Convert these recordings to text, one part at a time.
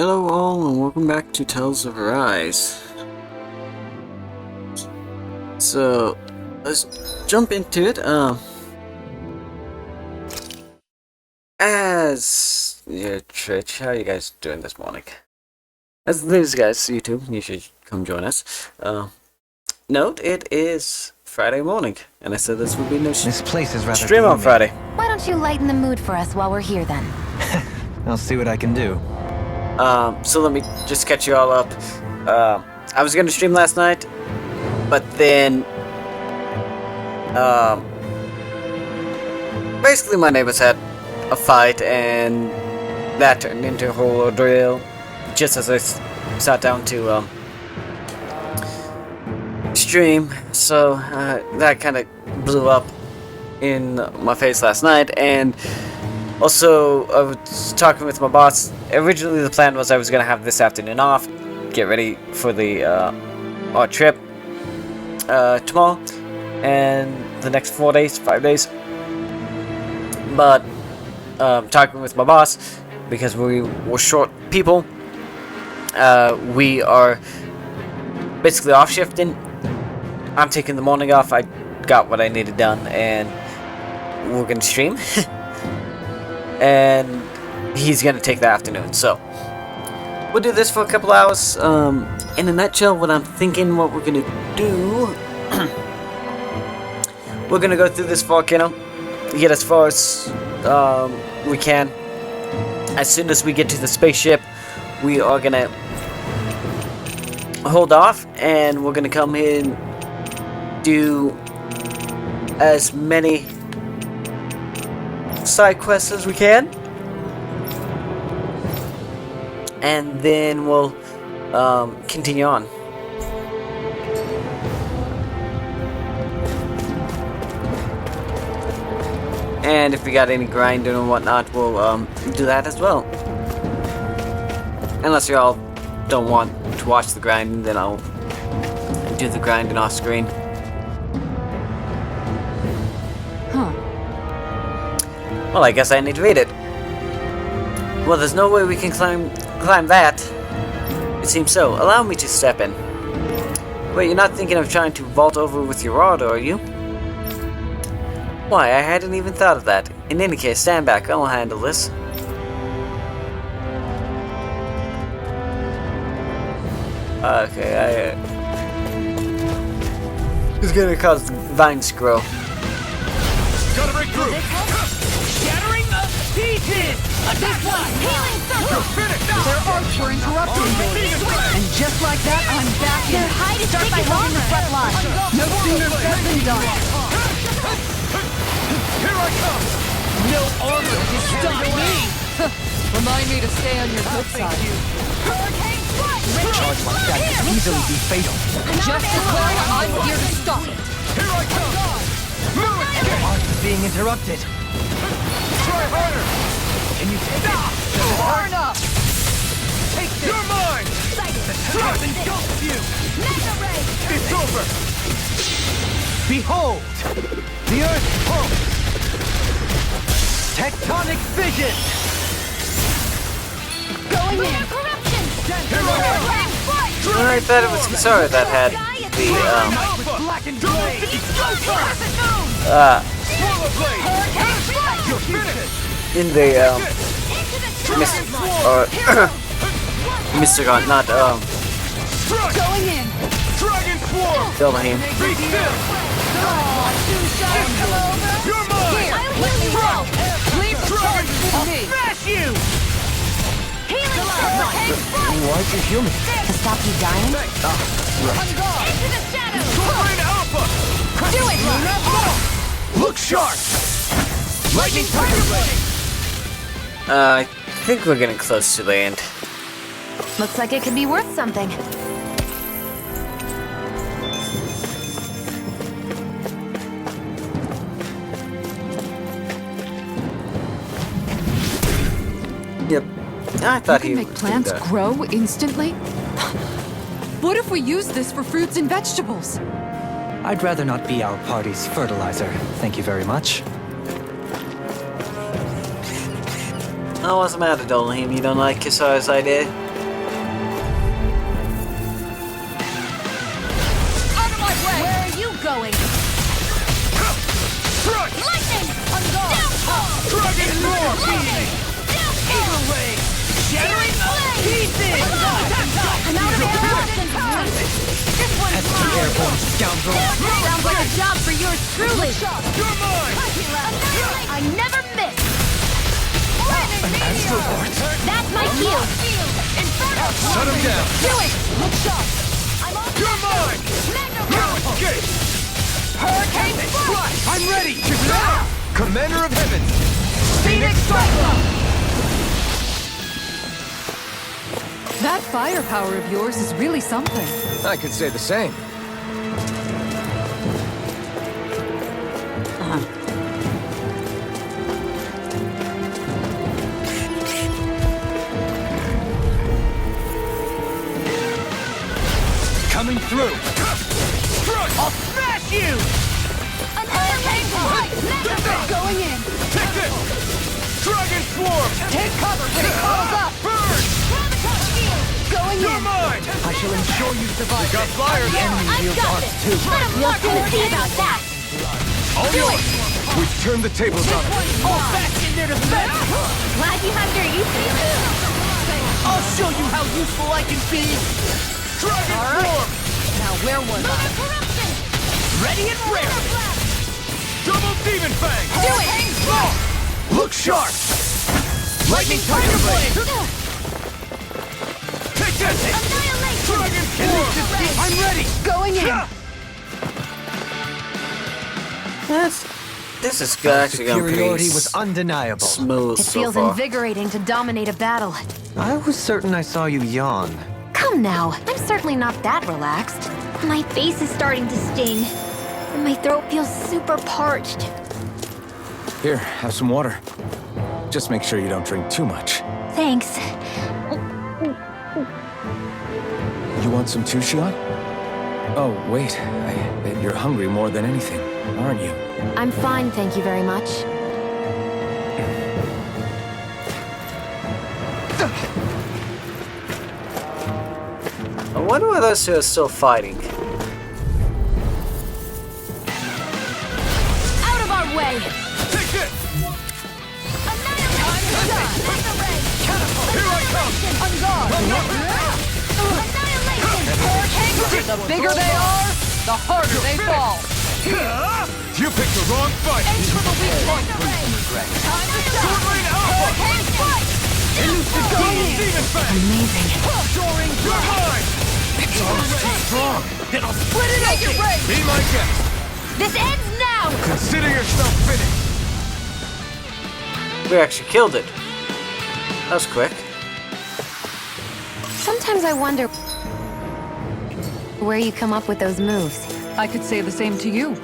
Hello all and welcome back to Tales of Berseria. So, let's jump into it. Trich, how are you guys doing this morning? As these guys, YouTube, you should come join us. Note, it is Friday morning, and I said this would be no This place is rather stream on gloomy. Friday. Why don't you lighten the mood for us while we're here then? I'll see what I can do. So let me just catch you all up. I was gonna stream last night, but then, basically my neighbors had a fight, and that turned into a whole ordeal, just as I sat down to, stream, so, that kind of blew up in my face last night, and also, I was talking with my boss. Originally, the plan was I was going to have this afternoon off, get ready for the our trip tomorrow, and the next 5 days. But talking with my boss, because we were short people, we are basically off shifting. I'm taking the morning off. I got what I needed done, and we're going to stream. And he's gonna take the afternoon, so we'll do this for a couple hours. In a nutshell, what I'm thinking, what we're gonna do, we're gonna go through this volcano, get as far as we can. As soon as we get to the spaceship, we are gonna hold off, and we're gonna come here and do as many side quests as we can, and then we'll continue on. And if we got any grinding and whatnot, we'll do that as well. Unless you all don't want to watch the grinding, then I'll do the grinding off screen. Well, I guess I need to read it. Well, there's no way we can climb that. It seems so. Allow me to step in. Wait, you're not thinking of trying to vault over with your rod, are you? Why, I hadn't even thought of that. In any case, stand back. I'll handle this. Okay, it's gonna cause vines to grow. Gotta break through! Shattering the pieces! Attack one! Healing circle! Their arcs were interrupted, and just like that, I'm back in. Their hide is taking longer. The front line. No sooner said than done. Here I come! No armor can stop me! Remind me to stay on your good side. Hurricane strike! Charge like that can easily be fatal. Just as well, I'm here to stop it. Here I come! Move it! Arc is being interrupted. Try harder! Can you take it? Far enough. Take this! You're mine! The trap engulfs you. Mega ray! It's over! Behold, the Earth pulse. Tectonic vision. Going in! Corruption! Here I am! I thought it was Kisara that had the With blackened blade! Swallow blade! Hurricane strike! You're finished! in the Mr. God, not Strike! Going in. Dragon swarm! Delahim. Be still! You're mine! I'll heal you well! Leave the Dragon! charge with me. Smash you! Healing hurricane strike! Why'd you heal me? To stop you dying? Into the shadows! Torrent Alpha! Do it! Look sharp! Lightning Tiger Blade! I think we're getting close to the end. Looks like it could be worth something. Yep. I thought You he can make would plants do that. grow instantly? What if we use this for fruits and vegetables? I'd rather not be our party's fertilizer. Thank you very much. Oh, what's the matter, Dolheim? You don't like Kisara's idea? Out of my way! Where are you going? Lightning! Downfall! Dragon roar! Lightning! Downfall! Eagle ray! Shattering pieces! I'm out of arrows! This one's mine! Airborne scoundrel. Sounds like a job for yours truly! You're mine! I never miss! That's my cue! Inferno! Shut him down! Do it! Look sharp! I'm on You're mine! No escape! Hurricane Strike! I'm ready! Commander of Heaven! Phoenix Strike! That firepower of yours is really something. I could say the same. Coming through. I'll smash you! Hurricane Strike! Going in! Take this! Dragon Swarm! Take cover when it calls up! Burn! Going You're in! mine! I shall ensure you survive. Got fire! The enemy I've wields got ours this! too. Let him look and see about that! All yours! We've turned the tables on him. All back in there to defend! Glad you have your use for it. I'll show you how useful I can be. Dragon Swarm! Now where was I? Corruption! Ready and rare. Double Demon Fang! Do it! Look sharp! Lightning Tiger Blade! Take this! Annihilation! Dragon Swarm! I'm ready! Going in! This is actually going pretty Superiority was undeniable. smooth It so feels far. invigorating to dominate a battle. I was certain I saw you yawn. Come now, I'm certainly not that relaxed. My face is starting to sting, and my throat feels super parched. Here, have some water. Just make sure you don't drink too much. Thanks. You want some too, Shionne? Oh, wait. I bet you're hungry more than anything, aren't you? I'm fine, thank you very much. I wonder why those two are still fighting. Out of our way! Take this! Here I come! On guard! Annihilation! Hurricane! The bigger they are, the harder they fall. You picked the wrong fight! Aim for the weak point! Time to stop! Sword Rain Alpha! Hurricane Strike! Double Demon Fang! Amazing. Soaring You're mine! It's almost too strong! Then I'll split it open! Be my guest! This ends now! Consider yourself finished! We actually killed it. That was quick. Sometimes I wonder where you come up with those moves. I could say the same to you.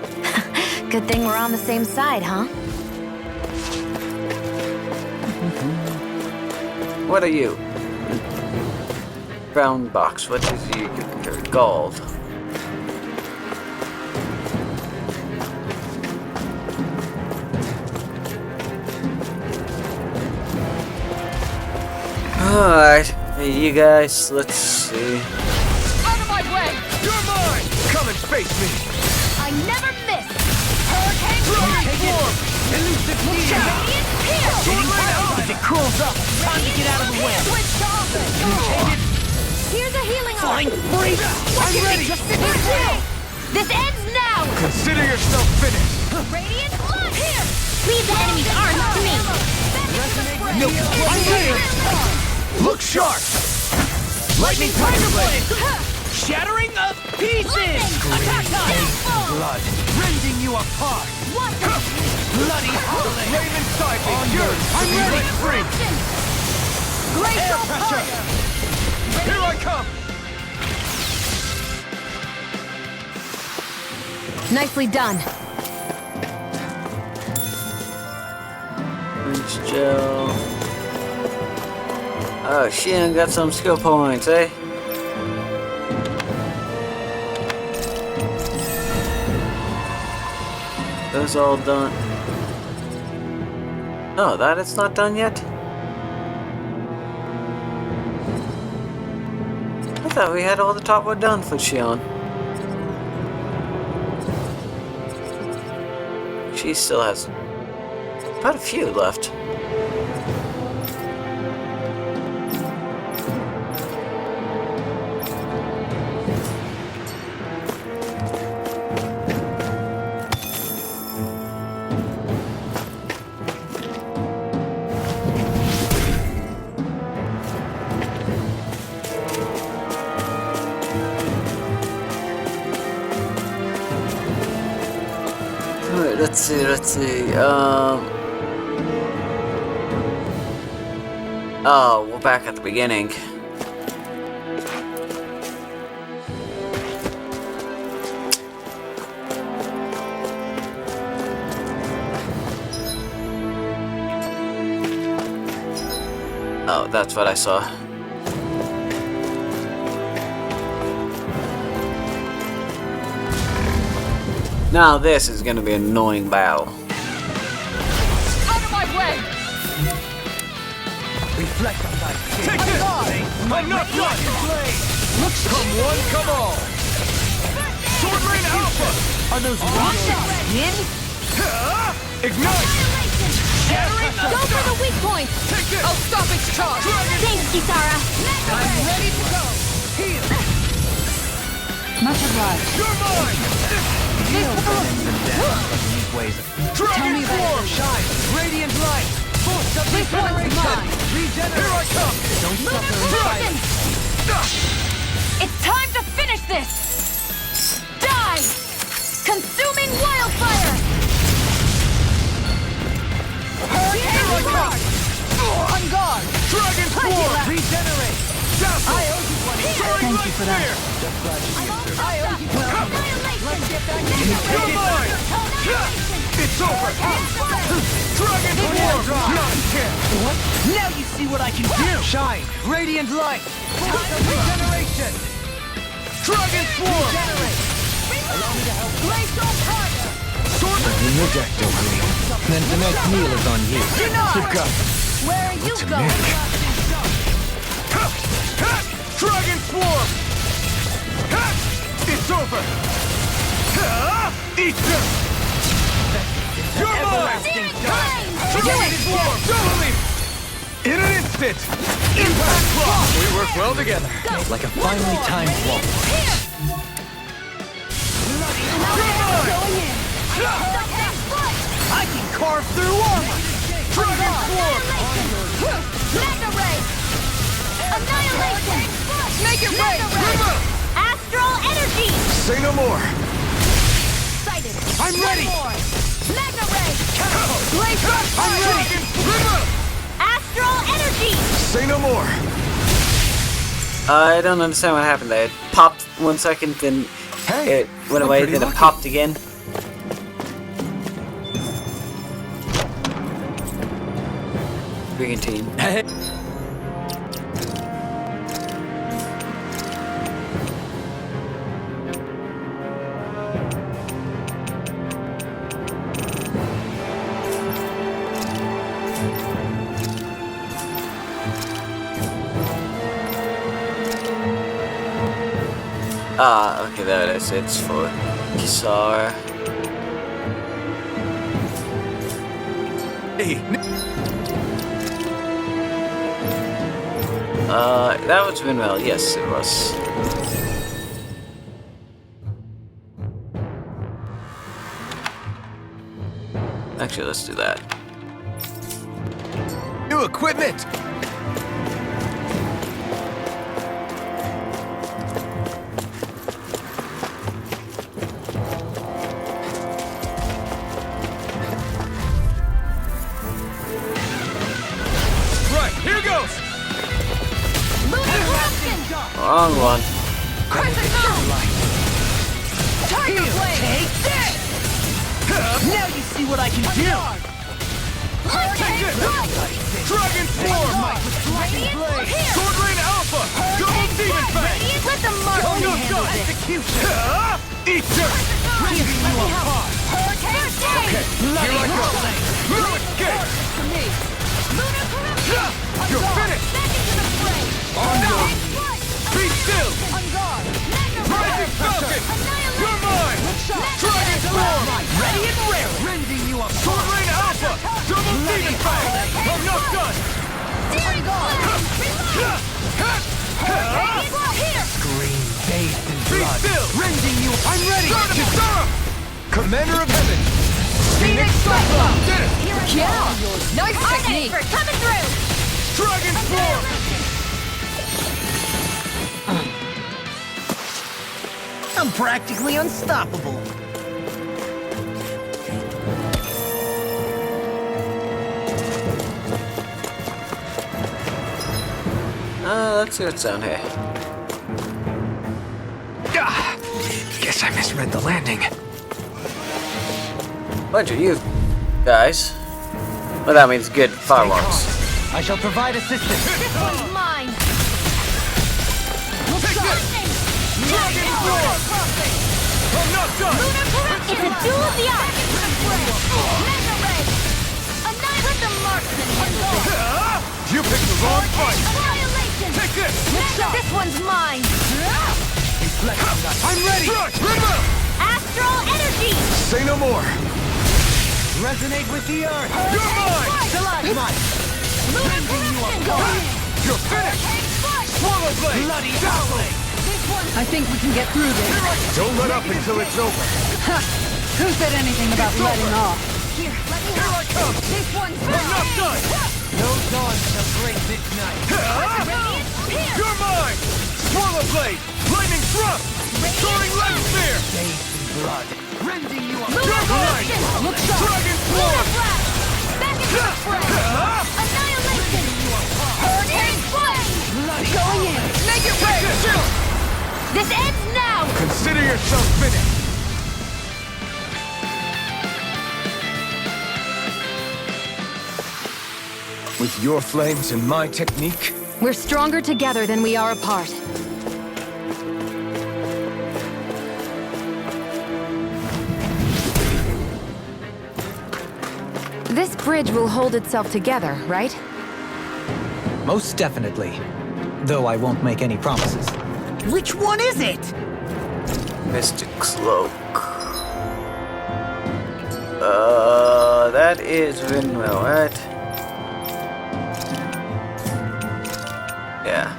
Good thing we're on the same side, huh? What are you? Brown box. What is you? Gold. Alright, hey, you guys, let's see. Out of my way! You're mine! Come and face me! I never miss! Hurricane Strike! Elusive Needle! Radiant Pierce! Sword Rain Alpha! If it cools up, time to get out of the way. Switch to offense! Here's a healing Flying arm! free. I'm ready! This ends now! Consider yourself finished! Radiant Blood! Here! Leave the enemy's arms to me! No, I'm ready! Look sharp! Lightning Tiger Blade! Shattering of pieces. Attack time! Blood, rending you apart. Bloody howling. Raven Cycling! Yours! I'm ready! Free! Glacial pressure. Fire! Here I come! Nicely done. Orange gel. Oh, Shionne got some skill points, eh? Those all done. Oh, that it's not done yet? thought we had all the top one done for Shionne. She still has quite a few left. Alright, let's see. Oh, we're back at the beginning. Oh, that's what I saw. Now this is gonna be an annoying battle. Out of my way! Reflect on thy Take this! I'm not blade! Come one, come all! Sword Rain Alpha! Are those rocks in? Ignite! Go for the weak point! Take this! I'll stop its charge! Thanks, Kisara. I'm ready to go! Much obliged. You're mine! Dragon Form! Shine! Radiant light! Force of This one's mine! Here I come! Don't suffer in silence! It's time to finish this! Die! Consuming wildfire! Hurricane Rock! On guard! Dragon Form! Regenerate! Dazzle! Thank you for that. I owe you one! Let's get back to You're mine! It's over! Dragon Form! Not a chance! Now you see what I can do! Shine! Radiant light! Force of regeneration! Dragon Form! Regenerate! Allow me to help. Glacial Fire! Sword In your deck, Doherty. Then tonight's meal is on you. Dinar! Where are you going? Dragon Swarm! It's over! Eat this! You're mine! Dragon Swarm! Double me! In an instant! Impact Claw! We work well together. Like a finely timed walk. I can carve through armor! Dragon Swarm! Mega Ray. Annihilation. Make it rain! Astral energy. Say no more! Sighted. I'm ready! Mega Ray. I'm ready! Astral energy. Say no more! I don't understand what happened there. It popped 1 second, then Hey, it went I'm away, pretty then it lucky. popped again. Brigantine. Ah, okay, there it is. It's for Kisara. Hey, That was Rinwell. Yes, it was. Actually, let's do that. new equipment! Right, here goes! Wrong one. Crescent Moon! Tiger Blade! Take this! Now you see what I can do! Hurricane Strike! Dragon Form! Radiant here! Sword Rain Alpha! Double Demon Fang! Let them mark Go, me go, handle go! this! Eat dirt! Hurricane Strike! Here I go! Lunar Gate! To me! Lunar Corruption! You're finished! Back into the fray! On your... Be still! ready! Kisara! Commander of Heaven! Phoenix Cyclone! Did it! Yeah! Nice technique! Coming through! Dragon Form! I'm practically unstoppable. Let's see what's down here. Ah, guess I misread the landing. Bunch of you guys. Well, that means good fireworks. I shall provide assistance. This one's mine! Take this! Dragon Form! I'm not done! It's a duel of the eye! Mega Ray! Annihilate the marksman! Ah, you picked the wrong fight! Annihilation! Take this! This one's mine! I'm ready! Rinwell! Astral energy! Say no more! Resonate with the earth. You're mine! Stalagmite. You're finished! Swallow Blade! Bloody howling. I think we can get through this. Don't let up until it's over! Who said anything about It's letting over. off? Here, let me Here I come! This one's I'm not done! No dawn shall break this night. You're mine! Swallow Blade! Lightning Thrust! Soaring Light Spear! Bathed in blood. Rending you up. You're mine! Dragon Form! Back into the fray! Annihilation! Hurricane Flame! Going in! Make it Take rain! this! This ends now! Consider yourself finished! With your flames and my technique, We're stronger together than we are apart. This bridge will hold itself together, right? Most definitely. Though I won't make any promises. Which one is it? Mystic Cloak. That is Rinwell, right? Yeah.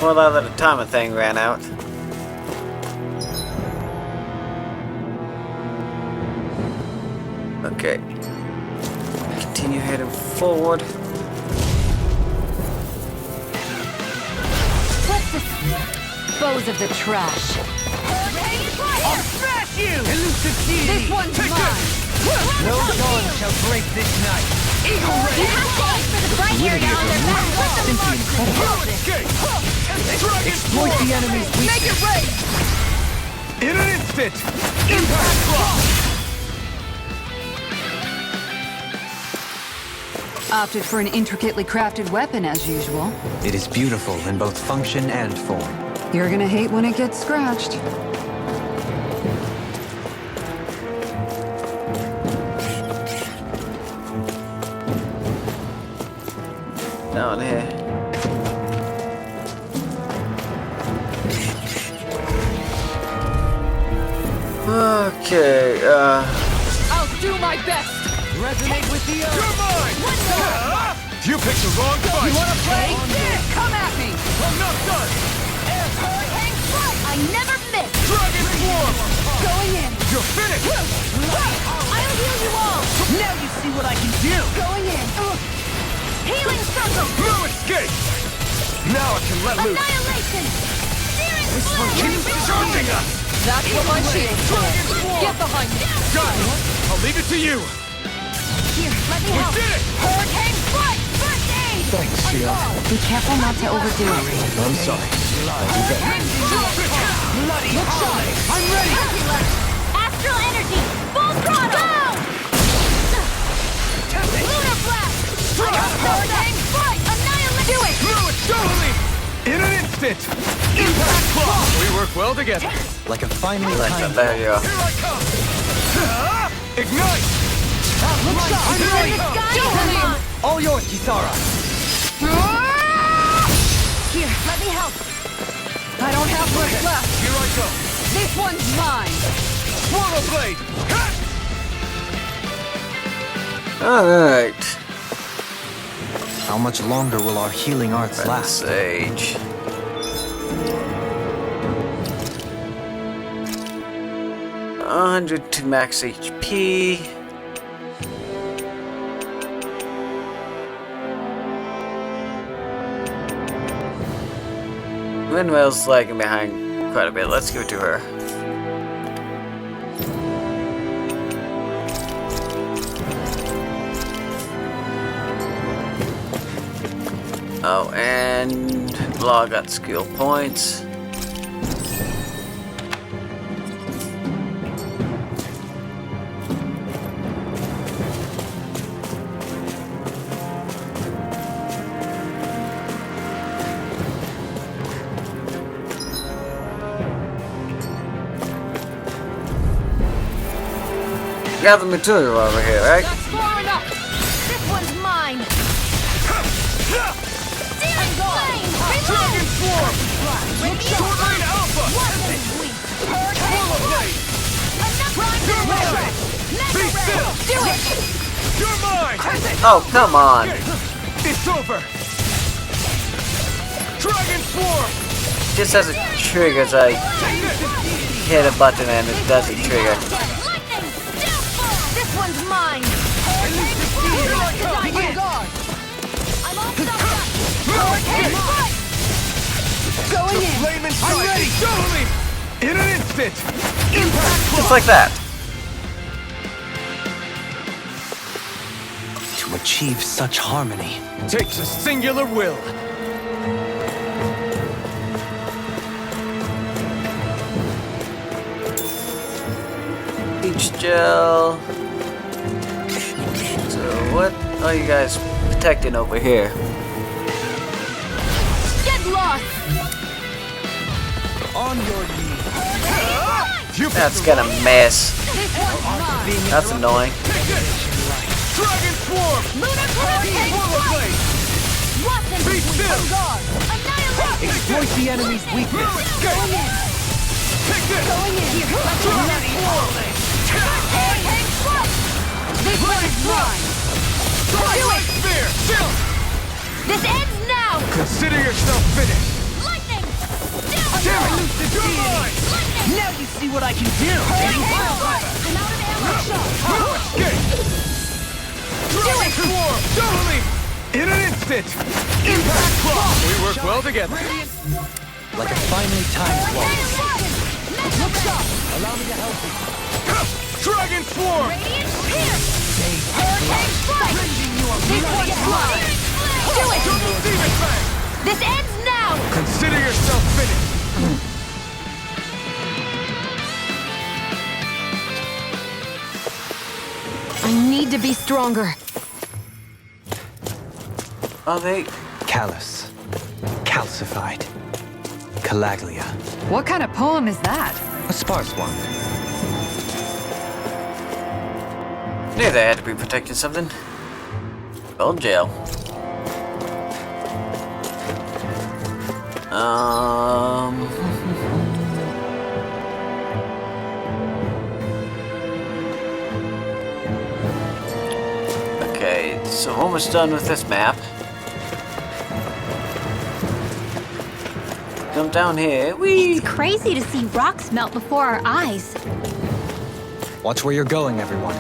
Well, now that the timer thing ran out. Okay. Continue heading forward. Let's dispose of the trash. I'll smash you! Elusive deity! This one's mine! No dawn shall break this night. Eagle You Ray! have to aim for the bright area on their back! Simply incredible. escape! Dragon Exploit Form! the enemy's weakness. Make it rain! In an instant! Impact Block! Opted for an intricately crafted weapon as usual. It is beautiful in both function and form. You're gonna hate when it gets scratched. Down here. Okay, I'll do my best! Resonate with the earth. You're mine! Ah, you picked the wrong fight! You wanna play? Come at me! I'm not done! Hurricane Flame! I never miss! Dragon Form! Going in! You're finished! I'll heal you all! Now you see what I can do. Going in! Healing Circle! No escape! Now I can let loose! Annihilation! Searing Keep Flame! charging us! That's what my shield's for! Dragon Form! Get behind me! Got it! I'll leave it to you! Here, let me We help! did it! Hurricane Flame! First aid! Thanks, Shionne. Be careful not to overdo it. I'm sorry. Bloody howling. I'm ready! Astral Energy! Full throttle! Lunar Blast! Hurricane Flame! Annihilate! Do it! Through it! Totally! In an instant! Impact Block! We work well together. Like a finely like timed that, there you go. Here I come! Ah, ignite! I'm ready! The sky is on! All yours, Kisara. Here, let me help! I don't have much left. Here I go! This one's mine. Swallow Blade! Ha! Alright. How much longer will our healing arts last? Sage. $100 to max HP. Rinwell's lagging behind quite a bit. Let's give it to her. Oh, and Law got skill points. Got the material over here, right? That's far enough. This one's mine. Searing flame. Dragon Swarm! Short Rain Alpha! Be still! Do it. You're mine! Oh, come on. It's over! Dragon Swarm! Just as it triggers, I hit a button and it doesn't trigger. This one's mine. I'm all stuck up. Going in. Flame and Strike! Totally! In an instant! Impact Just like that. To achieve such harmony. takes a singular will. Peach gel. So what are you guys protecting over here? Get lost. On your knees. That's gonna miss. This one's mine. That's annoying. Take this! Dragon Swarm! Lunar Hurricane Strike. Watch and Be still! Annihilation. Exploit the enemy's weakness. Going in. Take this! Going in. Here. Dragon Swarm! Hurricane Strike. This one's mine. Twilight Spear! Still! This ends now. Consider yourself finished! Lightning. Damn it! You're mine! Lightning. Now you see what I can do. Hurricane Strike. I'm out of ammo. No escape! Dragon Swarm! Totally! In an instant! Impact Claw! We work well together. Like a finely timed waltz. Look sharp. Allow me to help you. Dragon Swarm! Radiant Pierce. Hurricane Strike. This one's mine. Do it. Demon Fang! This ends now. Consider yourself finished! I need to be stronger. Are they? Callous. Calcified. Calaglia. What kind of poem is that? A sparse one. Knew they had to be protecting something. Old jail. Okay, so almost done with this map. Jump down here. Whee! It's crazy to see rocks melt before our eyes. Watch where you're going, everyone.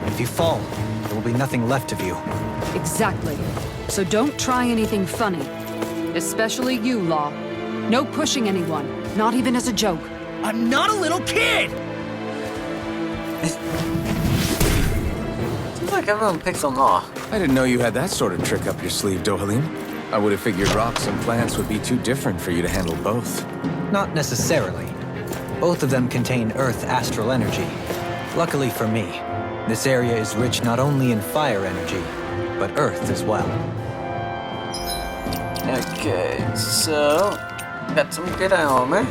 If you fall, there will be nothing left of you. Exactly. So don't try anything funny. Especially you, Law. No pushing anyone, not even as a joke. I'm not a little kid! Seems like everyone picks on Law. I didn't know you had that sort of trick up your sleeve, Dohalim. I would have figured rocks and plants would be too different for you to handle both. Not necessarily. Both of them contain Earth astral energy. Luckily for me, this area is rich not only in fire energy, but Earth as well. Okay, so got some good armor.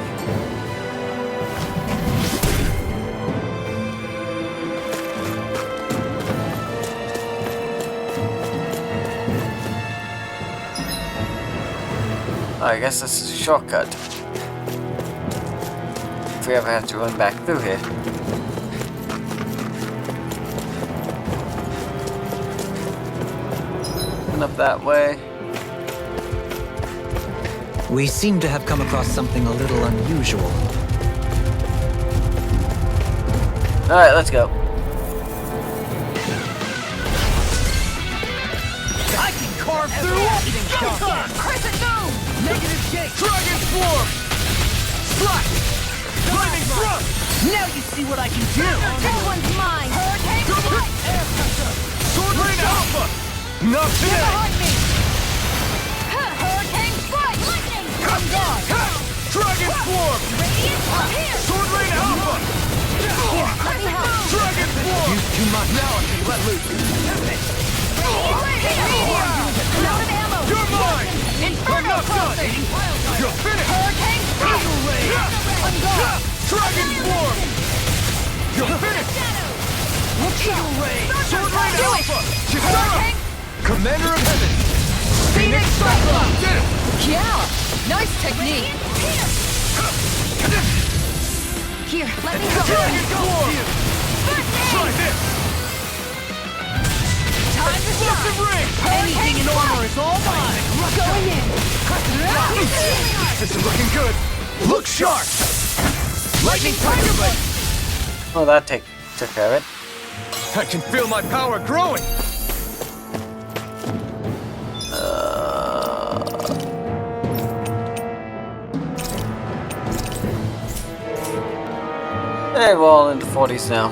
I guess this is a shortcut. If we ever have to run back through here. And up that way. We seem to have come across something a little unusual. Alright, let's go. I can carve through anything. Crescent Moon! Negative gate. Dragon Swarm! Slash! Lightning Thrust! Now you see what I can do. This one's mine! Hurricane Double! Sword Rain Alpha! Not today! Behind me! Hurricane strike! Lightning! I'm gone! Dragon Swarm! Radiant up here! Sword Rain Alpha! Let me help! Dragon Swarm! Use too much. Now I can let loose. Meteor! I'm out of ammo! You're mine! Inferno I'm not done! crossing! You're finished! Hurricane strike! I'm gone! Dragon Swarm! You're finished! Eagle Ray. Sword Rain Do it! Alpha! Kisara! Commander of Heaven! Phoenix Cyclone! Did it! Yeah! Nice technique! Here, let me help! Dragon Swarm! Try this! Time to Explosive shine! Ring! Anything in armor is all mine. Going in! This is looking good! Look sharp! Lightning Tiger Blade! Oh, that took care of it. I can feel my power growing! Hey, we're all into 40s now.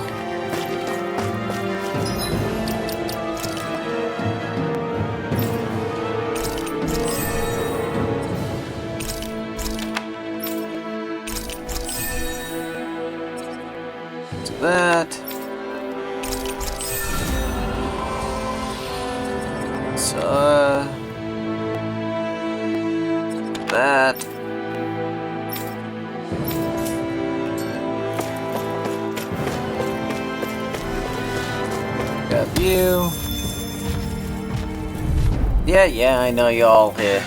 Do that. So that. Got you. Yeah, I know you all here.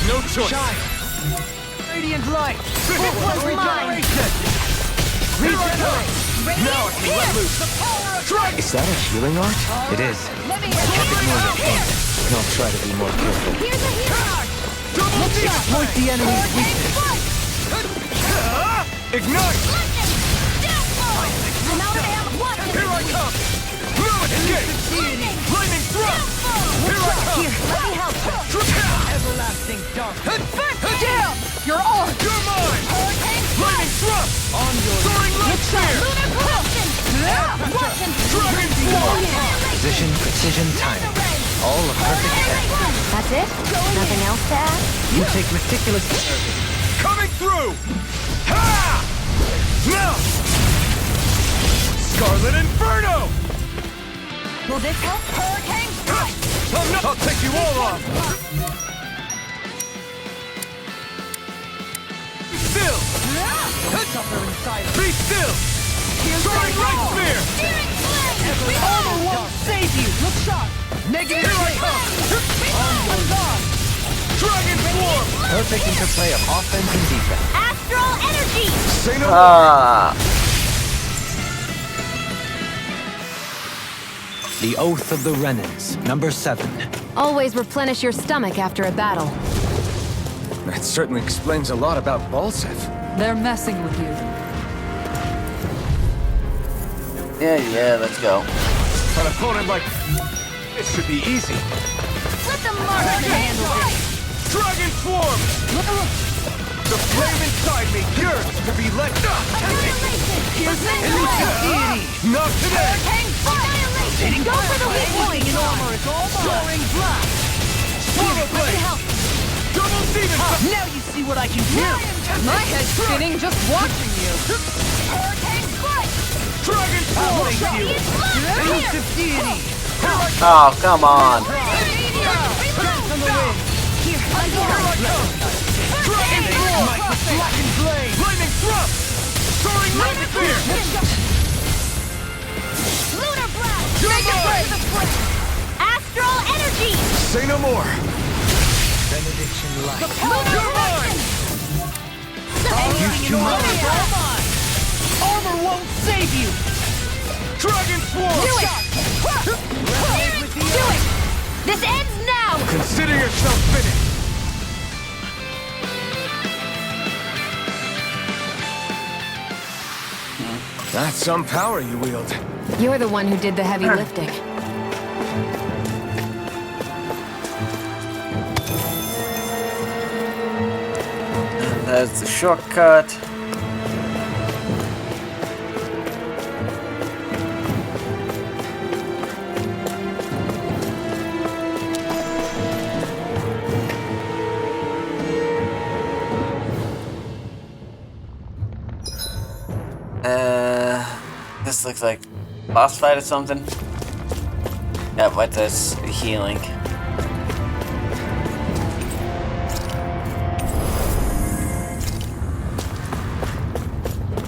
No choice! Radiant light. This one's mine! Regenerate! Now I can let loose! Dragon! Is that a healing art? It is. Let me Ignore your pain. I'll try to be more careful. Here's a healer! Double deep! Exploit the enemy's weakness. Ignite! I'm out of ammo! Watch it! Here I come! Now escape! Lightning thrust! Here I come! Here, let me help! Everlasting dark. Down! You're on! You're mine! Lightning thrust! On your Soaring light spear! Lunar corruption! Watching! Dragon swarm! Position, precision, timing. All a perfect set. That's it? Nothing else to add? You take meticulous care. Coming through! Ha! Now! Scarlet Inferno! Will this help? Hurricane strike! I'll take you all on! Be still! suffer in silence. Be still! Soaring light spear! Armor won't save you. Look sharp. Negative Here I gate. come! I'm gone. Dragon swarm! Perfect interplay of offense and defense. Astral energy! Say no more! Ah, The Oath of the Renans, number 7. Always replenish your stomach after a battle. That certainly explains a lot about Balsef. They're messing with you. yeah, let's go. An opponent like this should be easy. Let the marksman handle it! Dragon swarm! The flame inside me yearns to be let go! Here's Deity! Not today! Hurricane annihilation! Go for the weak point! In armor is all mine. Soaring blast. Solar blade! Double demon! Now you see what I can do. My head's spinning just watching you. Hurricane strike! Dragon I'll swarm! make you. Elusive deity. Oh, come on. On the wind. Here, let me help! Dragon swarm! Blackened blade. Lightning thrust! Soaring light spear! Lunar blast! You're Make it mine! to the foot! Astral energy! Say no more! Benediction light. Lunar You're mine! Anything in armor is all mine. Armor won't save you. Dragon swarm! Do it! Do it! This ends now! Consider yourself finished! That's some power you wield. You're the one who did the heavy lifting. That's the shortcut. This looks like boss fight or something. Yeah, but that's healing.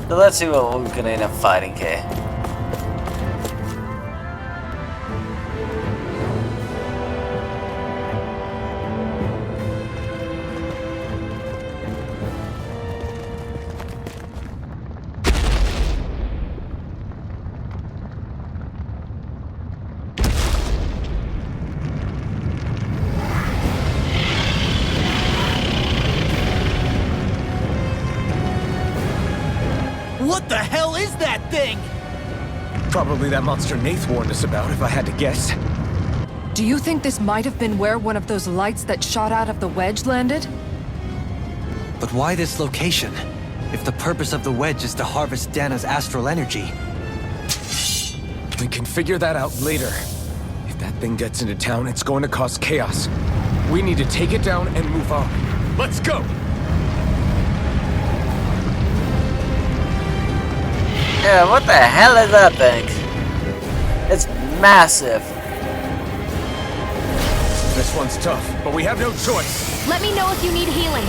So let's see what we're gonna end up fighting here. What the hell is that thing? Probably that monster Nath warned us about, if I had to guess. Do you think this might have been where one of those lights that shot out of the wedge landed? But why this location? If the purpose of the wedge is to harvest Dana's astral energy. We can figure that out later. If that thing gets into town, it's going to cause chaos. We need to take it down and move on. Let's go! Yeah, what the hell is that thing? It's massive. This one's tough, but we have no choice. Let me know if you need healing.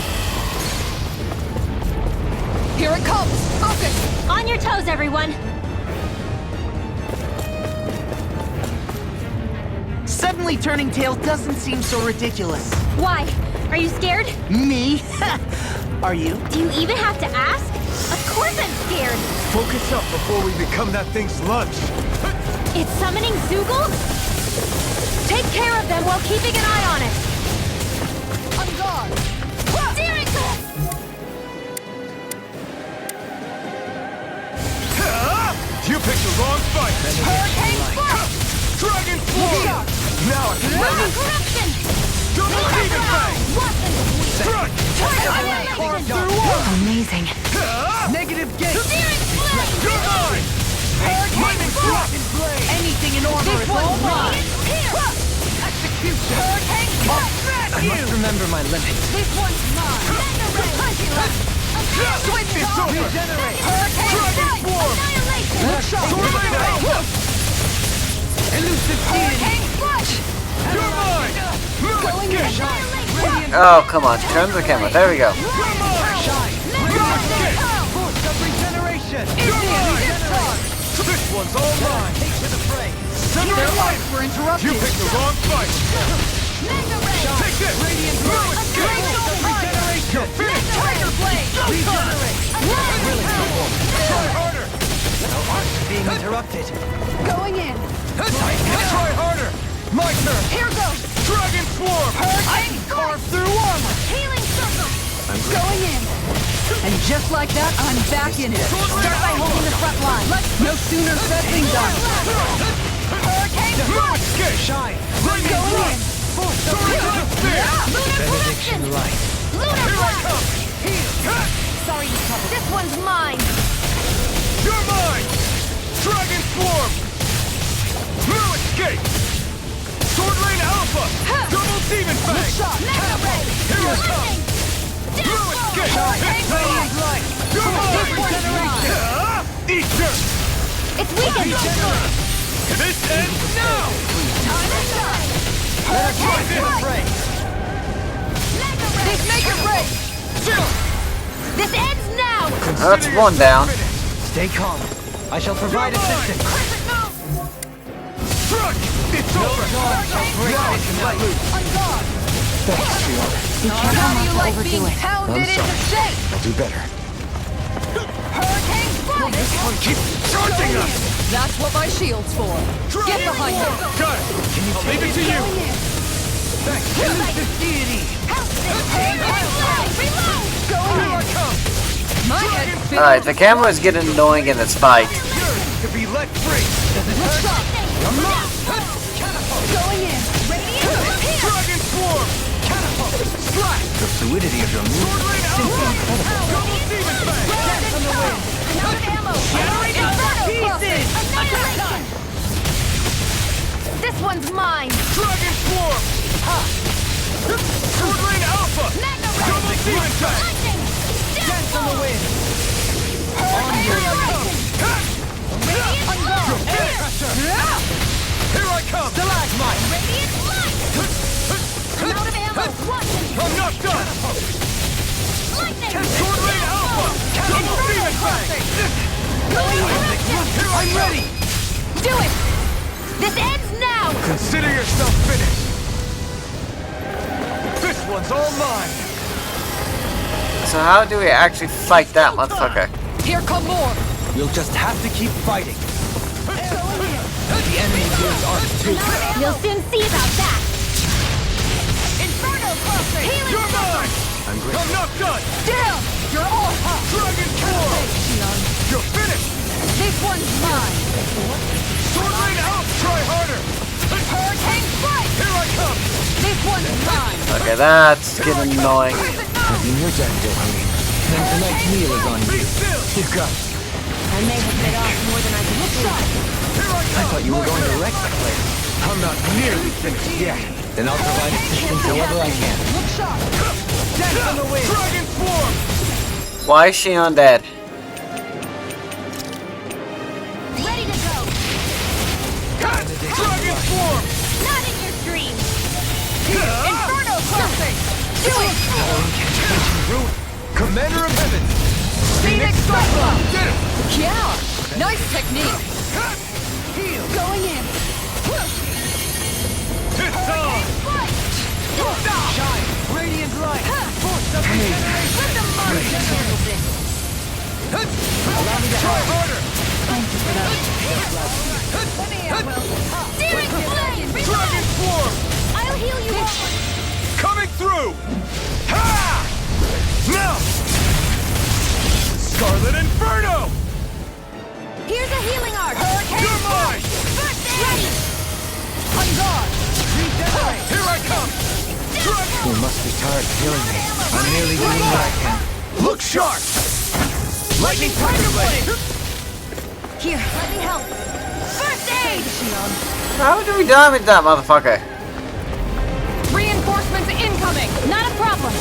Here it comes! Focus! On your toes, everyone! Suddenly turning tail doesn't seem so ridiculous. Why? Are you scared? Me? Are you? Do you even have to ask? Of course I'm scared! Focus up before we become that thing's lunch. It's summoning Zoogle? Take care of them while keeping an eye on it! On guard! You picked the wrong fight! Hurricane Splash! Dragon Floor! Now I can let loose! Corruption! Double Demon Fang! Strike! Amazing. Negative gate! You're mine! Lightning Block! Anything in order This is all one's mine! mine! Execution! I must remember my limits. This one's mine! It's over! Regenerate! Dragon Swarm! Sword Lane Alpha! Elusive deity! You're mine! Move escape! Oh, come on, turn the camera. There we go. You're mine! Move escape! Force of regeneration! You're mine! This one's all mine! Take to the fray! Center Their of lives life! were interrupted! You picked the wrong fight! Take this! Radiant Move Force of escape! regeneration! You're finished! Tiger Blade! Regenerate! Try harder! Being interrupted. Going in! Try harder! My turn! Here goes! Dragon Swarm! I can carve through armor! Healing Circle! Going in! And just like that, I'm back in it! Start by holding the front line. No sooner said than done! Hurricane Move escape! Shine! Lightning Going Block! in! Sword Lane Spear! Lunar Benediction Corruption! light. Lunar Here I Blast! come! Sorry to trouble. This one's mine! You're mine! Dragon Swarm! Move escape! Sword Lane Alpha! Double Demon Fang! Mega Ray! Here I come! Lightning! Move escape! Hurricane It's time! Light! You're mine! Regeneration! Easter! It's weakened! This ends now! Time to shine! Right Hurricane in. Strike! Mega Ray! This make or break! This ends now! That's one down. Stay calm. I shall provide You're mine. assistance. Perfect move! Struck! It's over! Now I can let loose! On guard! Thanks, Shionne. How do you like being pounded I'm into sorry. shape? I'll do better. Hurricane Strike! This one keeps charging us! That's what my shield's for. Get behind me! Got it! I'll leave it to you! My head spins. Alright, the camera is getting annoying in this fight. To be let free. Going in. Dragon Swarm. Catapult. Slash. The fluidity of your moves Sword Rain is simply Alpha. incredible. Double Demon Fang. This one's mine. Dragon Swarm. Sword Rain Alpha. Double Demon Fang. Dance on the wind. Here I come. Stalagmite! I'm out of ammo. I'm not done. Sword Rain Alpha. Double Demon Fang. Here I'm ready. Do it. This ends now. Consider yourself finished. This one's all mine. So how do we actually fight that motherfucker? Here come more. We'll just have to keep fighting. The enemy gears aren't too good. You'll soon see about that. You're mine. I'm great. I'm not done. Damn! You're all hot. Dragon Swarm. You're finished. This one's mine. Sword Rain out. Try harder. Hurricane strike. Here I come. This one's mine. Okay, that's getting annoying. In your death, Dohani. Then tonight's meal is on Be you. still. You got it. I may have bit off more than I could chew. Here I I come. thought you were going to wreck the place. I'm not nearly finished yet. Then I'll provide assistance however I can. Dance on the wind. Dragon Swarm. Why is Shionne dead? Ready to go. Dragon Swarm. Not in your dreams. Inferno crossing. Do it. Commander of Heaven. Phoenix Cyclone. Get it. Yeah. Nice technique. Going in. It's on. Shine. Radiant light. Force of Let the monster handle this. Try harder. Searing flame. Dragon Swarm. I'll heal you all. Coming through. Ha! Now. Scarlet Inferno. Here's a healing arc. You're mine. First aid. On guard. Here I come. You must be tired of hearing me. I'm merely doing what I can. Look sharp. Lightning Tiger Blade. Here, let me help. First aid. How do we damage that motherfucker? Reinforcements incoming. Not a problem.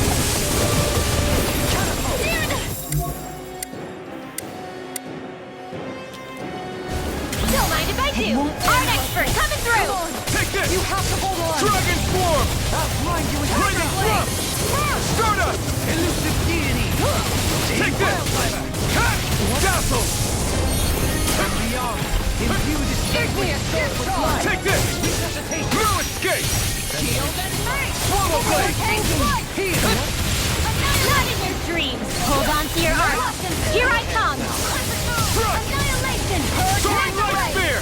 Don't mind if I do. Art expert coming through. Take this. You have to hold on. Dragon Swarm. Raging Drum. Stardust. Elusive deity. Take this. Dazzle. And beyond. Imbue this Igneous charge. Take this. No escape. Swallow Blade. Not in your dreams. Hold on to your art. Here I come. Annihilation. Soaring Light Spear.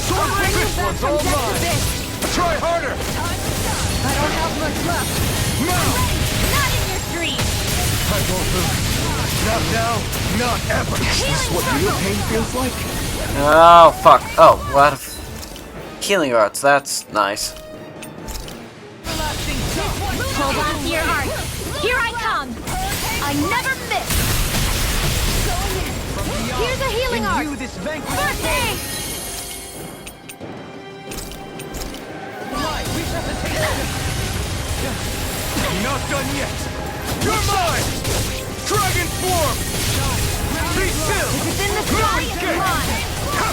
Sword Rain. This one's all mine. Try harder. I don't have much left. Now. Not in your dreams. I won't lose. Not now. Not ever. Is this what real pain feels like? Oh, fuck. Oh, what? Healing arts, that's nice. Hold on to your art. Here I come. I never miss. Here's a healing art. Imbue this vanquish. First aid. Not done yet. You're mine. Dragon Swarm. Be still. It's in the sky. It's mine.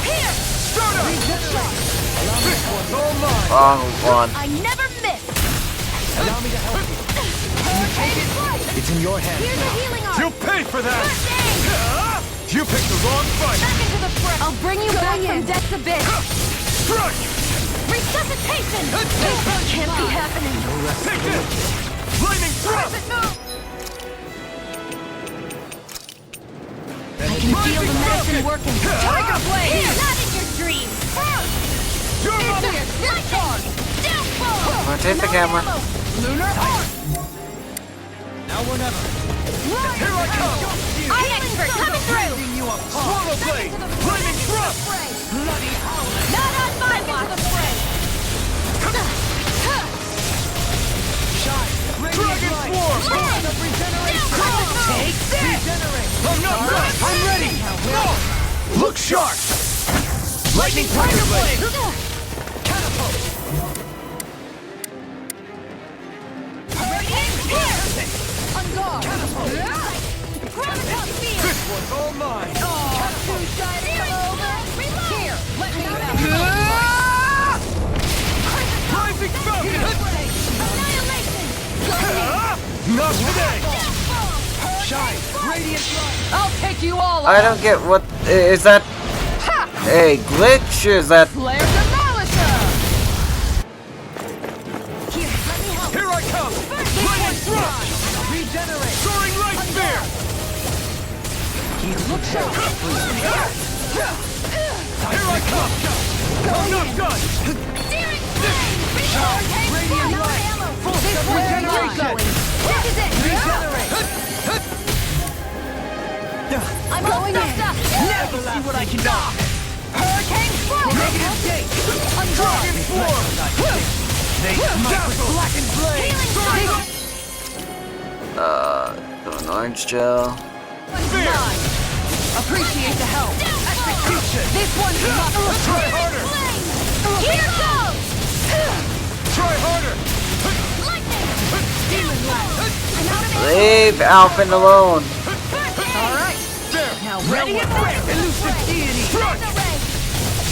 Here. Stardust. This one's all mine. Wrong one. I never miss. Allow me to help you. It's in your hands Here's a now. healing art. You'll pay for that. First aid. You picked the wrong fight. Back into the front. I'll bring you back from death's abyss. Strike. Resuscitation. This can't be happening. Take this. Lightning thrust. I can feel the medicine working. Tiger Blade. Not in your dreams. You're mine. Lightning. Rotate the camera. Lunar Arc! Now or never. Run! Here I come! I'm expert coming through! You apart! Swallow blade! Flaming thrust! Bloody howling! Not on my watch! Shine! Dragon swarm! Sword of regeneration! Take this! Regenerate! I'm not done! I'm ready! No! Look sharp! Lightning tiger blade! Catapult! Hurricane here! On guard! Catapult! Graviton field! This one's all mine! Catapult! Here, Let me Ah! Rising falcon! annihilation! Not today! Shine! Radiant light! I'll take you all I out! don't get what is that a glitch? Is that Flare Demolisher! Here, let me help! Here I come! Lightning thrust! Regenerate! Soaring light spear! He looks out! Here I come! I'm not done! Steering flame! Radiant light! Full This of one's not regeneration! going! This is it! Regenerate! I'm going in! Now you see what I can do! Hurricane swirl! Negative gate! Dragon swarm! They smite with blackened blade! Healing strike! an orange gel? Spear! Appreciate the help! Execution! This one's not... Try harder! Here goes! Try harder! Lightning! Stealing light! I'm out of Leave Alpin alone. Alright! There! Now ready and quick! Elusive deity! array!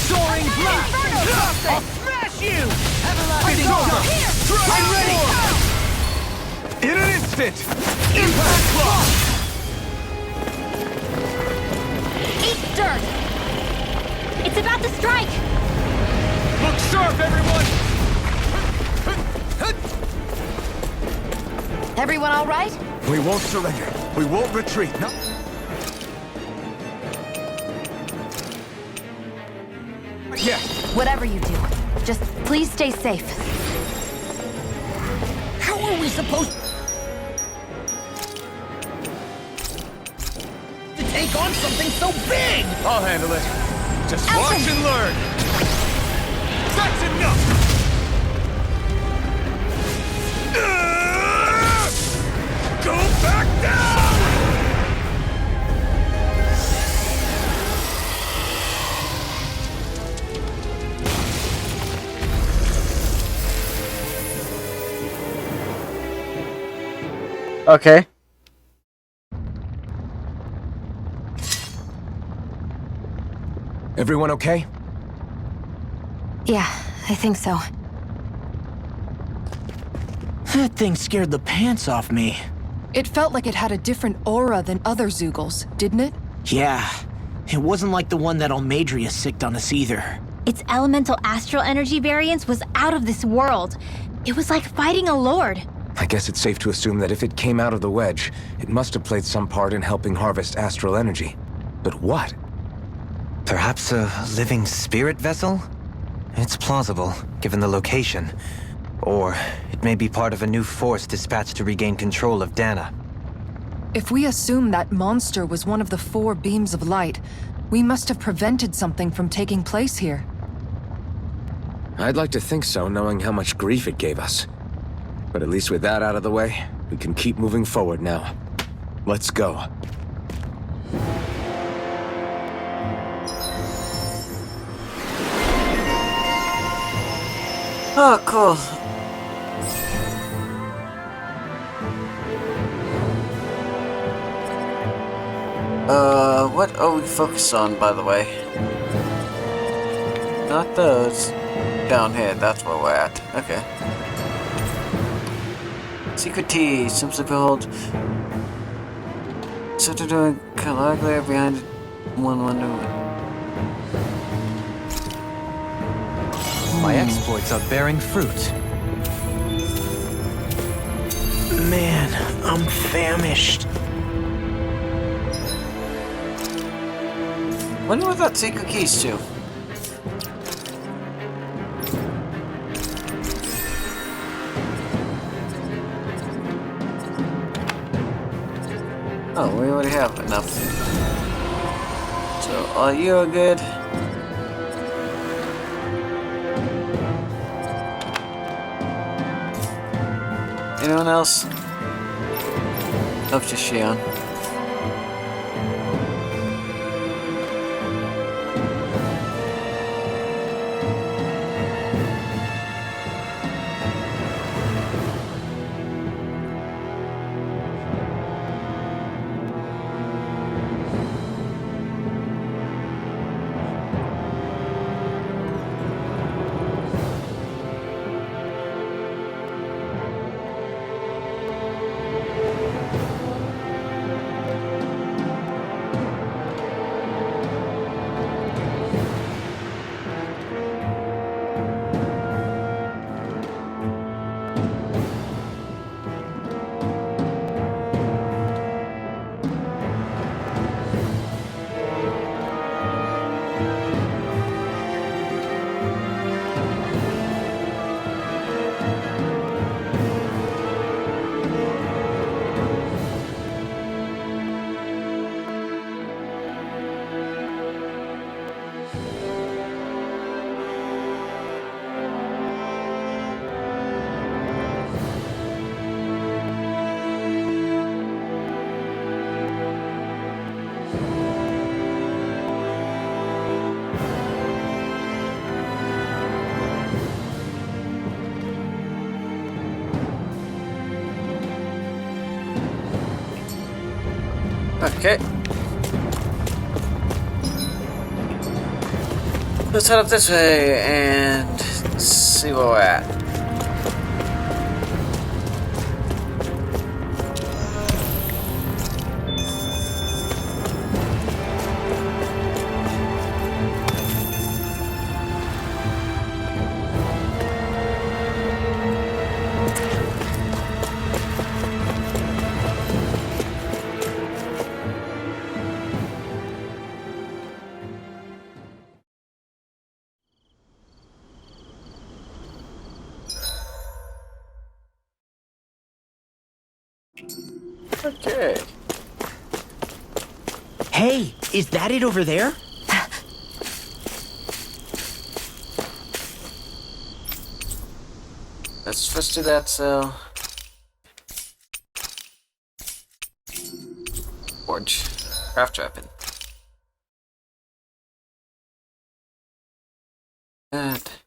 Soaring blast! Inferno! I'll smash you! Everlasting It's over! jump! Dragon I'm ready! swarm! In an instant! Impact block! Eat dirt! It's about to strike! Look sharp, everyone! Everyone all right? We won't surrender. We won't retreat. No. Yeah. Whatever you do, just please stay safe. How are we supposed to take on something so big? I'll handle it. Just Alpha. watch and learn. That's enough! Go back down! Okay. Everyone okay? Yeah, I think so. That thing scared the pants off me. It felt like it had a different aura than other Zeugles, didn't it? Yeah, it wasn't like the one that Almadria sicked on us either. Its elemental astral energy variance was out of this world. It was like fighting a lord. I guess it's safe to assume that if it came out of the wedge, it must have played some part in helping harvest astral energy. But what? Perhaps a living spirit vessel? It's plausible, given the location. Or it may be part of a new force dispatched to regain control of Dana. If we assume that monster was one of the 4 beams of light, we must have prevented something from taking place here. I'd like to think so, knowing how much grief it gave us. But at least with that out of the way, we can keep moving forward now. Let's go. Oh, cool. What are we focused on, by the way? Not those. Down here, that's where we're at. Okay. Secret T, simply behold. So to doing Calaglia behind one window. My exploits are bearing fruit. Man, I'm famished. Wonder what that secret key's to. We already have enough. So all you are good. Anyone else? Up to Shionne. Okay. Let's head up this way and see where we're at. Okay. Hey, is that it over there? Let's first do that, so... Forge. Craft weapon. That.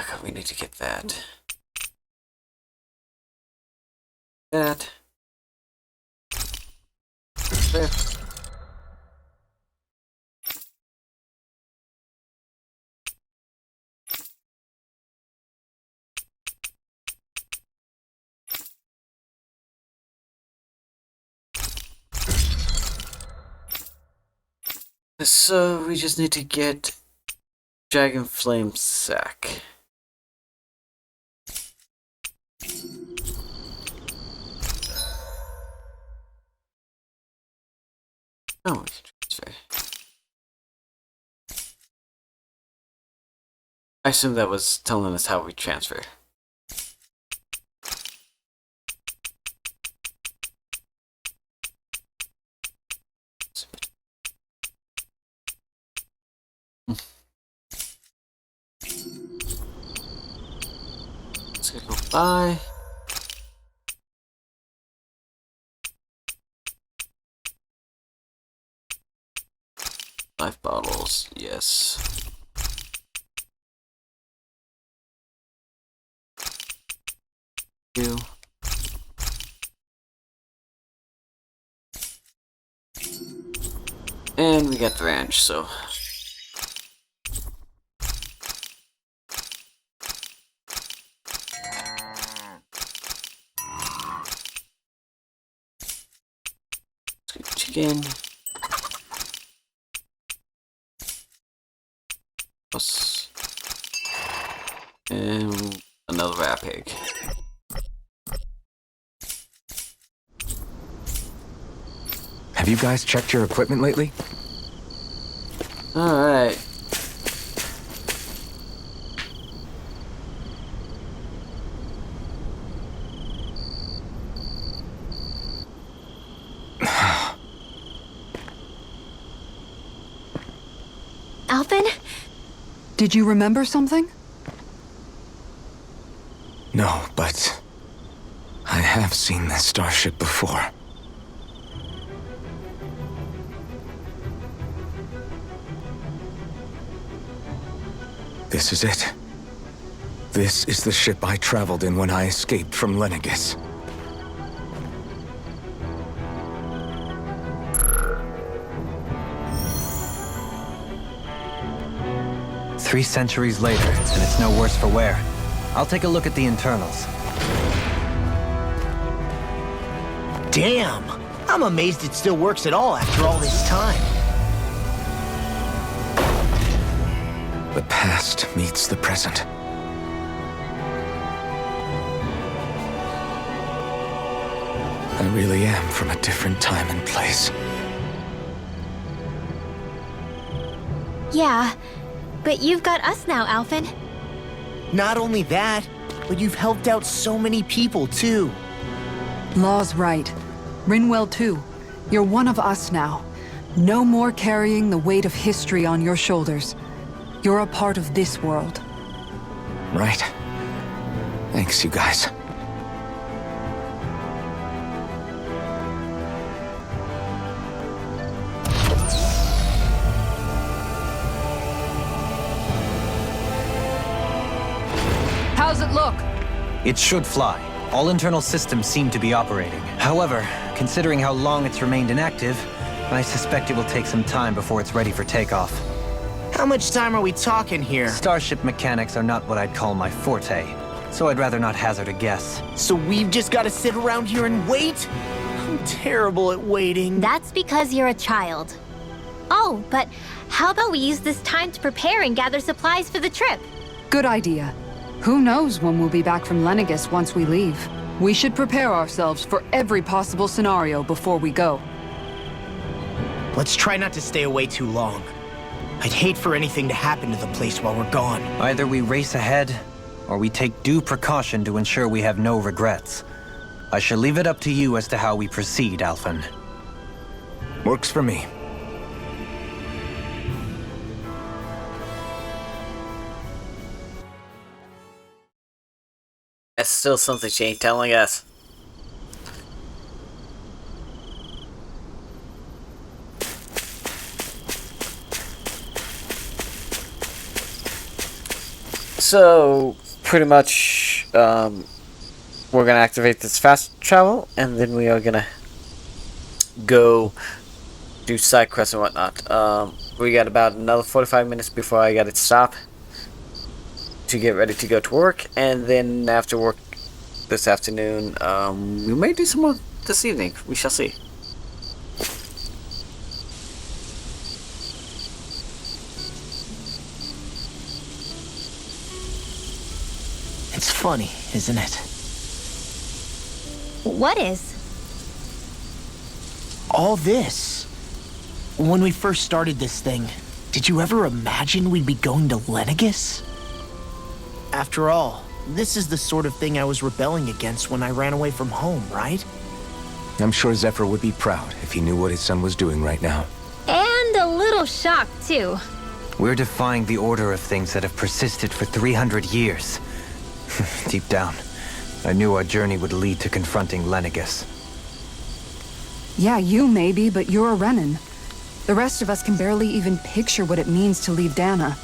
Okay, we need to get that. That. There. So we just need to get Dragon Flame Sack. Oh, we can transfer. I assume that was telling us how we transfer. Let's go by. Life bottles, yes. You. And we got the ranch, so. Let's get chicken. Plus. And another rat pig. Have you guys checked your equipment lately? Alright. Alvin? Did you remember something? No, but I have seen this starship before. This is it. This is the ship I traveled in when I escaped from Lenegis. Three centuries later, and it's no worse for wear. I'll take a look at the internals. Damn! I'm amazed it still works at all after all this time. The past meets the present. I really am from a different time and place. Yeah, but you've got us now, Alvin. Not only that, but you've helped out so many people, too. Law's right. Rinwell too. You're one of us now. No more carrying the weight of history on your shoulders. You're a part of this world. Right. Thanks, you guys. How's it look? It should fly. All internal systems seem to be operating. However, considering how long it's remained inactive, I suspect it will take some time before it's ready for takeoff. How much time are we talking here? Starship mechanics are not what I'd call my forte, so I'd rather not hazard a guess. So we've just got to sit around here and wait? I'm terrible at waiting. That's because you're a child. Oh, but how about we use this time to prepare and gather supplies for the trip? Good idea. Who knows when we'll be back from Lenegis once we leave? We should prepare ourselves for every possible scenario before we go. Let's try not to stay away too long. I'd hate for anything to happen to the place while we're gone. Either we race ahead, or we take due precaution to ensure we have no regrets. I shall leave it up to you as to how we proceed, Alphen. Works for me. That's still something she ain't telling us. So, pretty much, we're gonna activate this fast travel, and then we are gonna go do side quests and whatnot. We got about another 45 minutes before I gotta stop to get ready to go to work, and then after work this afternoon, we may do some more this evening. We shall see. It's funny, isn't it? What is? All this. When we first started this thing, did you ever imagine we'd be going to Lenegis? After all, this is the sort of thing I was rebelling against when I ran away from home, right? I'm sure Zephyr would be proud if he knew what his son was doing right now. And a little shocked, too. We're defying the order of things that have persisted for 300 years. Deep down, I knew our journey would lead to confronting Lenegis. Yeah, you maybe, but you're a Renin. The rest of us can barely even picture what it means to leave Dana.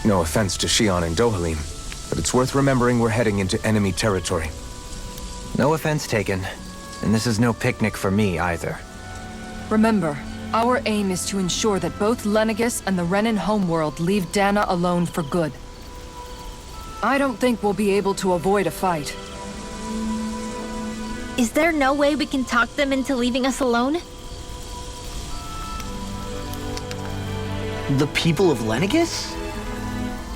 No offense to Shionne and Dohalim, but it's worth remembering we're heading into enemy territory. No offense taken, and this is no picnic for me either. Remember, our aim is to ensure that both Lenegis and the Renin homeworld leave Dana alone for good. I don't think we'll be able to avoid a fight. Is there no way we can talk them into leaving us alone? The people of Lenegis?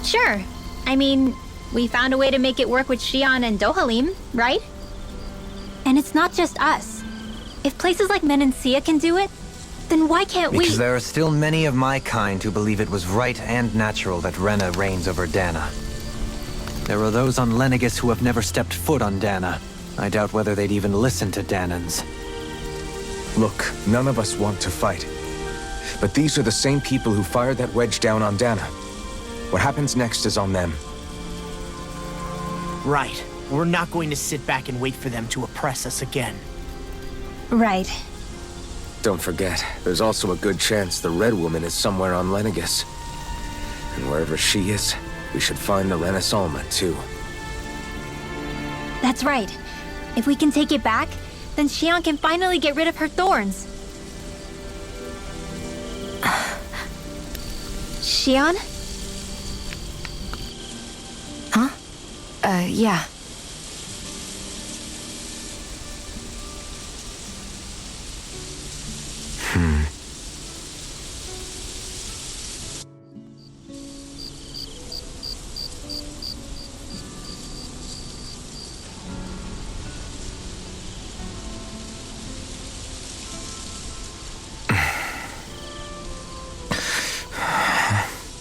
Sure. I mean, we found a way to make it work with Shionne and Dohalim, right? And it's not just us. If places like Menancia can do it, Then why can't we? Because there are still many of my kind who believe it was right and natural that Rena reigns over Dana. There are those on Lenegis who have never stepped foot on Dana. I doubt whether they'd even listen to Danans. Look, none of us want to fight. But these are the same people who fired that wedge down on Dana. What happens next is on them. Right. We're not going to sit back and wait for them to oppress us again. Right. Don't forget, there's also a good chance the Red Woman is somewhere on Lenegis. And wherever she is, we should find the Renaissalma, too. That's right. If we can take it back, then Shionne can finally get rid of her thorns. Shionne? Huh? Yeah.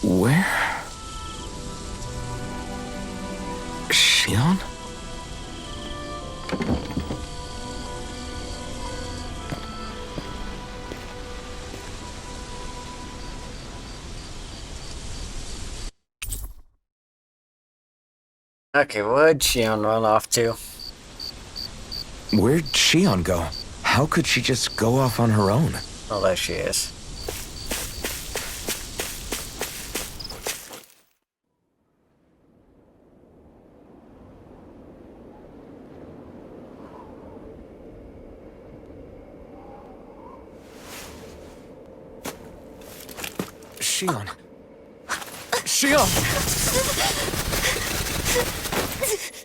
Where? Shionne? Okay, where'd Shionne run off to? Where'd Shionne go? How could she just go off on her own? Oh, there she is. Shionne. Shionne!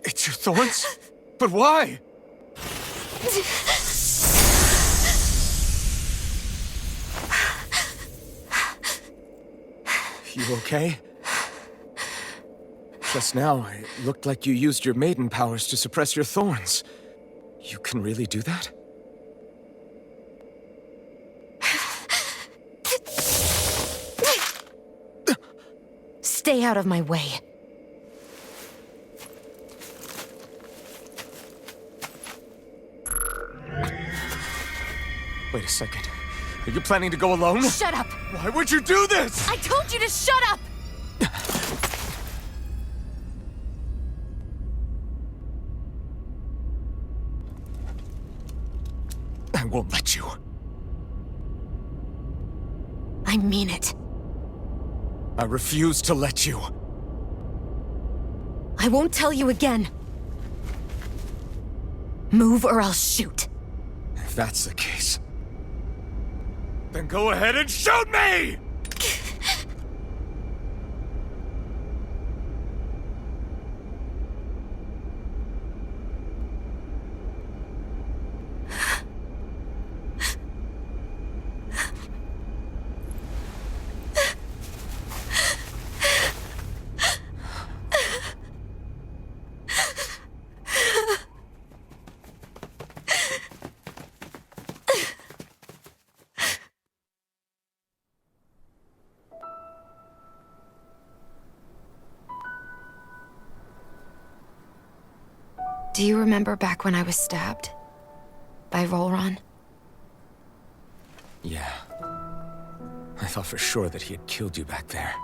It's your thorns? But why? You okay? Just now, it looked like you used your maiden powers to suppress your thorns. You can really do that? Stay out of my way. Wait a second. Are you planning to go alone? Shut up! Why would you do this? I told you to shut up! I won't let you. I mean it. I refuse to let you. I won't tell you again. Move or I'll shoot. If that's the case, then go ahead and shoot me! Do you remember back when I was stabbed? By Volron? Yeah. I thought for sure that he had killed you back there.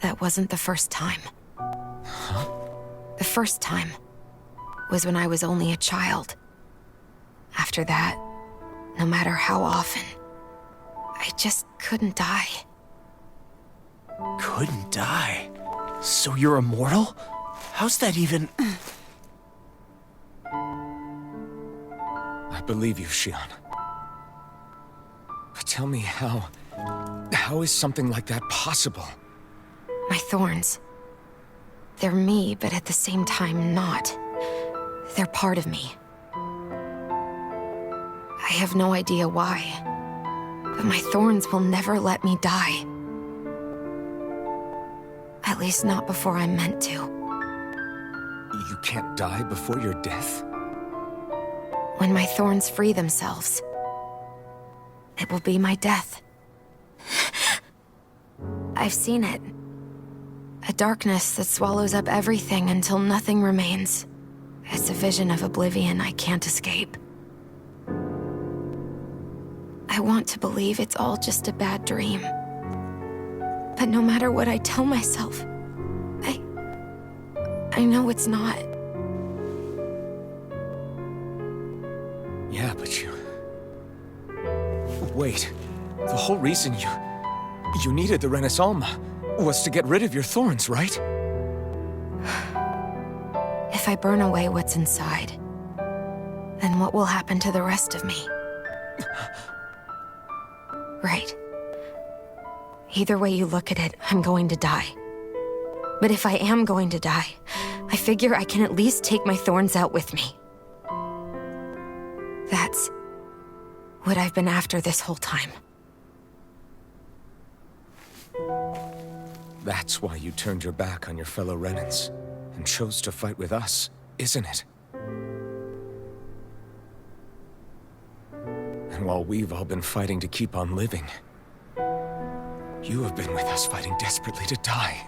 That wasn't the first time. Huh? The first time was when I was only a child. After that, no matter how often, I just couldn't die. Couldn't die? So you're immortal? How's that even... I believe you, Shionne. But tell me how is something like that possible? My thorns. They're me, but at the same time not. They're part of me. I have no idea why, but my thorns will never let me die. At least not before I'm meant to. You can't die before your death? When my thorns free themselves, It will be my death. I've seen it. A darkness that swallows up everything until nothing remains. It's a vision of oblivion I can't escape. I want to believe it's all just a bad dream. But no matter what I tell myself, I know it's not. Yeah, but you... Wait. The whole reason you needed the Renaissance was to get rid of your thorns, right? If I burn away what's inside, then what will happen to the rest of me? Right. Either way you look at it, I'm going to die. But if I am going to die, I figure I can at least take my thorns out with me. That's what I've been after this whole time. That's why you turned your back on your fellow Renans and chose to fight with us, isn't it? And while we've all been fighting to keep on living, you have been with us fighting desperately to die.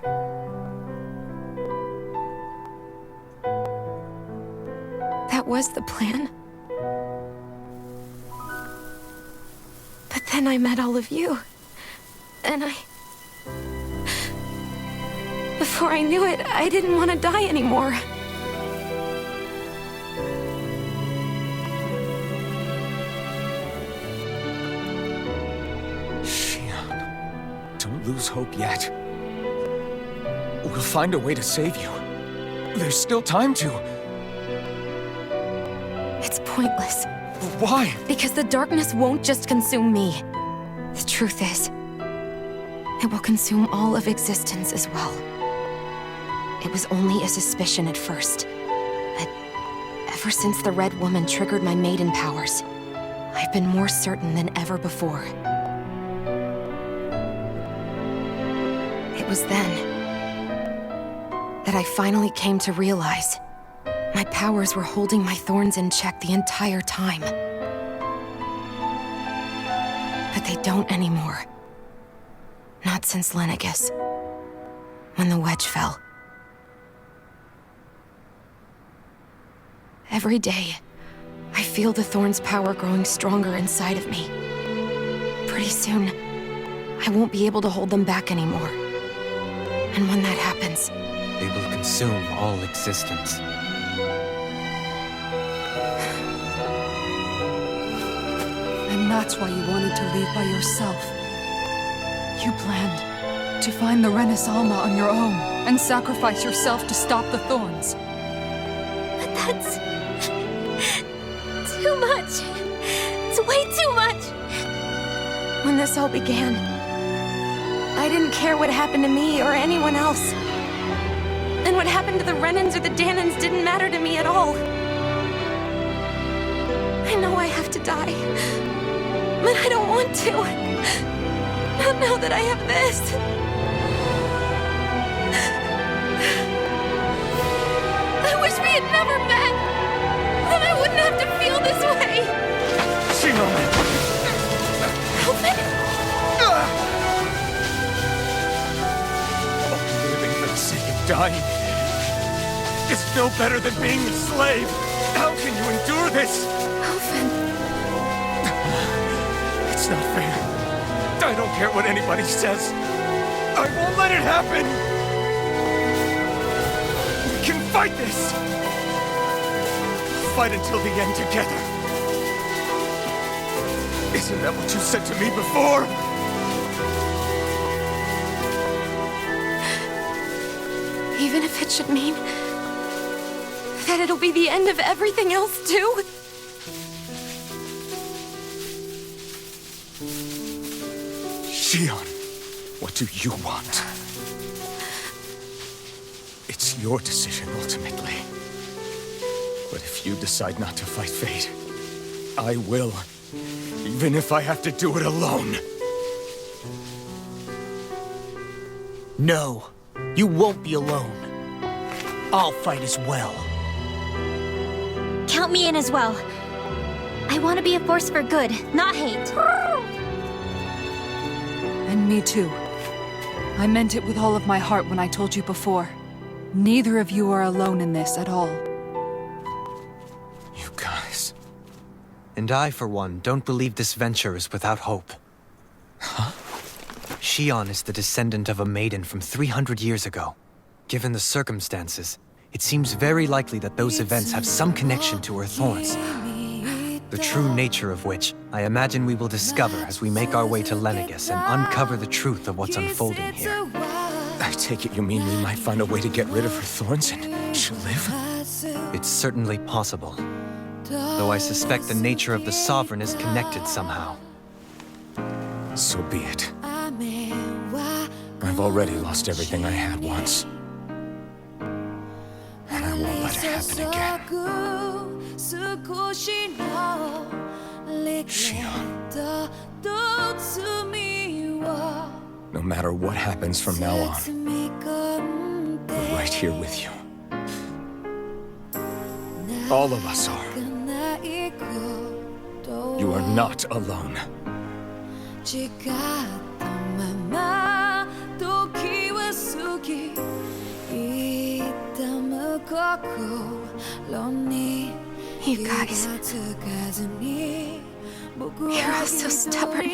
That was the plan. But then I met all of you. And before I knew it, I didn't want to die anymore. Shionne, don't lose hope yet. We'll find a way to save you. There's still time to. It's pointless. Why? Because the darkness won't just consume me. The truth is, it will consume all of existence as well. It was only a suspicion at first. But ever since the Red Woman triggered my maiden powers, I've been more certain than ever before. It was then that I finally came to realize my powers were holding my thorns in check the entire time. But they don't anymore. Not since Lenegis, when the wedge fell. Every day, I feel the thorn's power growing stronger inside of me. Pretty soon, I won't be able to hold them back anymore. And when that happens, They will consume all existence. And that's why you wanted to leave by yourself. You planned to find the Renaissance on your own and sacrifice yourself to stop the thorns. but that's too much. It's way too much. When this all began, I didn't care what happened to me or anyone else. And what happened to the Renans or the Danans didn't matter to me at all. I know I have to die, but I don't want to. Not now that I have this. I wish we had never met. Then I wouldn't have to feel this way. Shionne! Alvin? Living for the sake of dying is no better than being a slave. How can you endure this? Alvin. It's not fair. I don't care what anybody says. I won't let it happen. We can fight this. Fight until the end together. Isn't that what you said to me before? Even if it should mean that it'll be the end of everything else, too? Shionne, what do you want? It's your decision, ultimately. But if you decide not to fight fate, I will. Even if I have to do it alone. No, you won't be alone. I'll fight as well. Count me in as well. I want to be a force for good, not hate. Me too. I meant it with all of my heart when I told you before. Neither of you are alone in this at all. You guys... And I, for one, don't believe this venture is without hope. Huh? Shionne is the descendant of a maiden from 300 years ago. Given the circumstances, it seems very likely that those events have some connection to her thorns. The true nature of which, I imagine we will discover as we make our way to Lenegis and uncover the truth of what's unfolding here. I take it you mean we might find a way to get rid of her thorns and she'll live? It's certainly possible. Though I suspect the nature of the Sovereign is connected somehow. So be it. I've already lost everything I had once. And I won't let it happen again. Shionne. No matter what happens from now on, we're right here with you. All of us are. You are not alone. You guys. You're all so stubborn.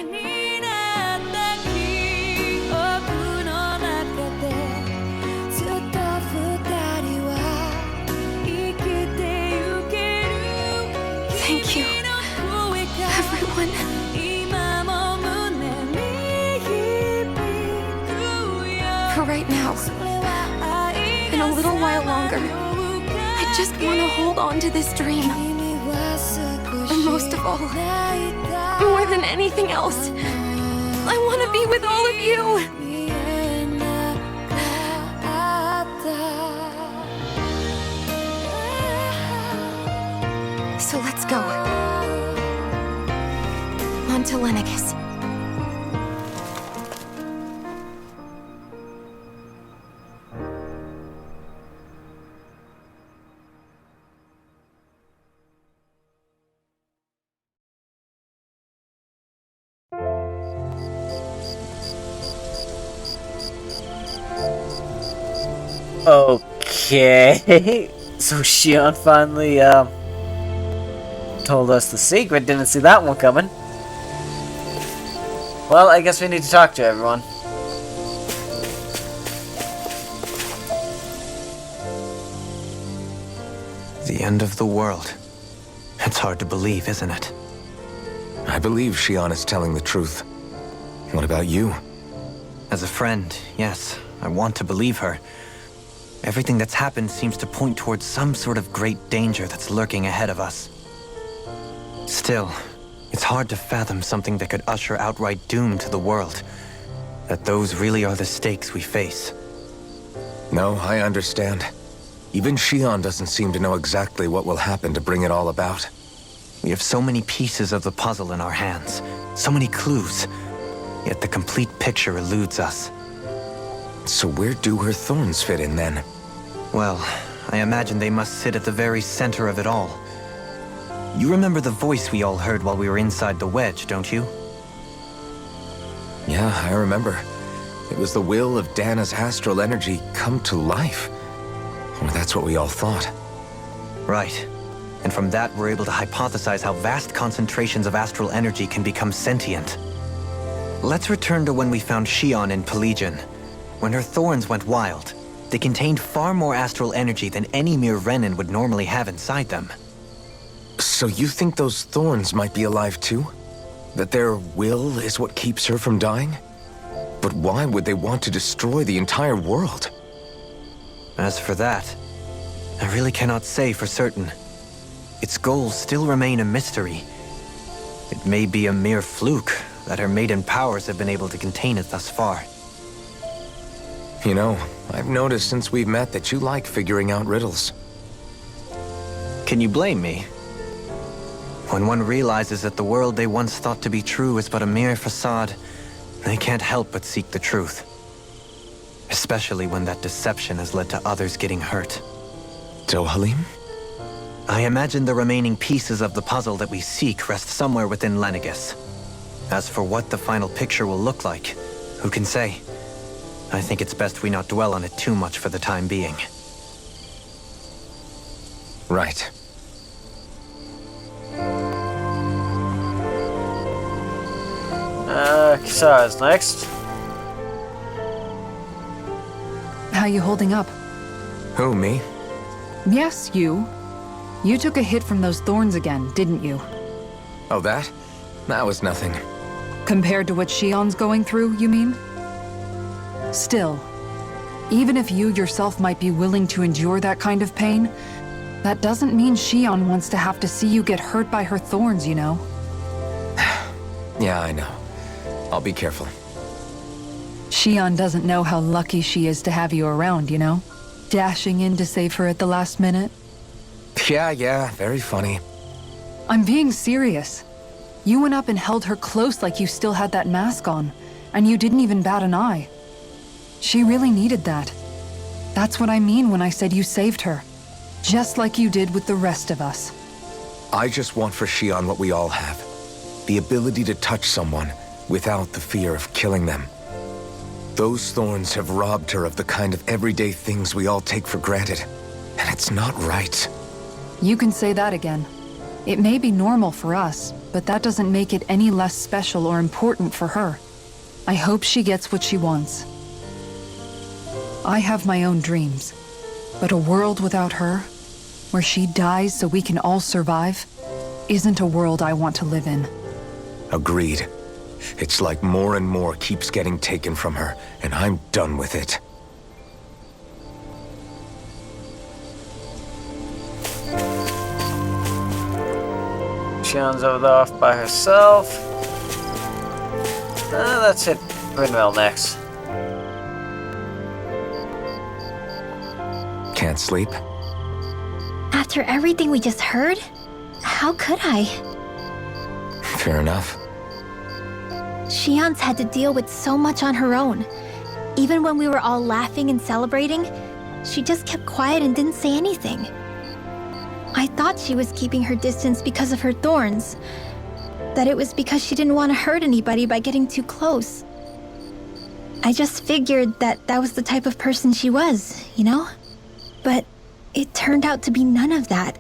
Thank you, everyone. For right now, and a little while longer, I just want to hold on to this dream. And most of all, more than anything else, I want to be with all of you. So let's go. On to Lenegis. Okay. So Shionne finally, told us the secret. Didn't see that one coming. Well, I guess we need to talk to everyone. The end of the world. It's hard to believe, isn't it? I believe Shionne is telling the truth. What about you? As a friend, yes, I want to believe her. Everything that's happened seems to point towards some sort of great danger that's lurking ahead of us. Still, it's hard to fathom something that could usher outright doom to the world. That those really are the stakes we face. No, I understand. Even Shionne doesn't seem to know exactly what will happen to bring it all about. We have so many pieces of the puzzle in our hands, so many clues, yet the complete picture eludes us. So where do her thorns fit in then? Well, I imagine they must sit at the very center of it all. You remember the voice we all heard while we were inside the wedge, don't you? Yeah, I remember. It was the will of Dana's astral energy come to life. Or that's what we all thought. Right. And from that, we're able to hypothesize how vast concentrations of astral energy can become sentient. Let's return to when we found Shionne in Pelagian. When her thorns went wild, they contained far more astral energy than any mere Renin would normally have inside them. So you think those thorns might be alive too? That their will is what keeps her from dying? But why would they want to destroy the entire world? As for that, I really cannot say for certain. Its goals still remain a mystery. It may be a mere fluke that her maiden powers have been able to contain it thus far. You know, I've noticed since we've met that you like figuring out riddles. Can you blame me? When one realizes that the world they once thought to be true is but a mere facade, they can't help but seek the truth. Especially when that deception has led to others getting hurt. Dohalim? I imagine the remaining pieces of the puzzle that we seek rest somewhere within Lenegis. As for what the final picture will look like, Who can say? I think it's best we not dwell on it too much for the time being. Right. Kisara's next. How you holding up? Who, me? Yes, you. You took a hit from those thorns again, didn't you? Oh, that? That was nothing. Compared to what Shionne's going through, you mean? Still, even if you yourself might be willing to endure that kind of pain, that doesn't mean Shionne wants to have to see you get hurt by her thorns, you know? Yeah, I know. I'll be careful. Shionne doesn't know how lucky she is to have you around, you know? Dashing in to save her at the last minute. Yeah, very funny. I'm being serious. You went up and held her close like you still had that mask on, and you didn't even bat an eye. She really needed that. That's what I mean when I said you saved her. Just like you did with the rest of us. I just want for Shionne what we all have. The ability to touch someone without the fear of killing them. Those thorns have robbed her of the kind of everyday things we all take for granted. And it's not right. You can say that again. It may be normal for us, but that doesn't make it any less special or important for her. I hope she gets what she wants. I have my own dreams, but a world without her, where she dies so we can all survive, isn't a world I want to live in. Agreed. It's like more and more keeps getting taken from her, and I'm done with it. Shionne's over there off by herself. Let's hit Rinwell next. Can't sleep? After everything we just heard? How could I? Fair enough. Shionne's had to deal with so much on her own. Even when we were all laughing and celebrating, she just kept quiet and didn't say anything. I thought she was keeping her distance because of her thorns. That it was because she didn't want to hurt anybody by getting too close. I just figured that that was the type of person she was, you know? But it turned out to be none of that.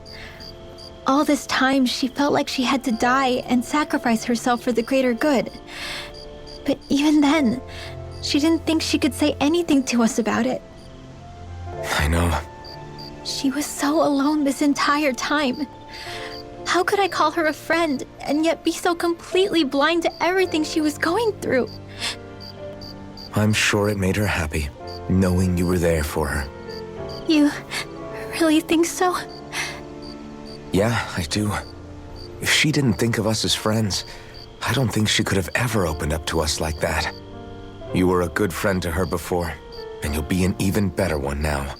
All this time, she felt like she had to die and sacrifice herself for the greater good. But even then, she didn't think she could say anything to us about it. I know. She was so alone this entire time. How could I call her a friend and yet be so completely blind to everything she was going through? I'm sure it made her happy, knowing you were there for her. You really think so? Yeah, I do. If she didn't think of us as friends, I don't think she could have ever opened up to us like that. You were a good friend to her before, and you'll be an even better one now.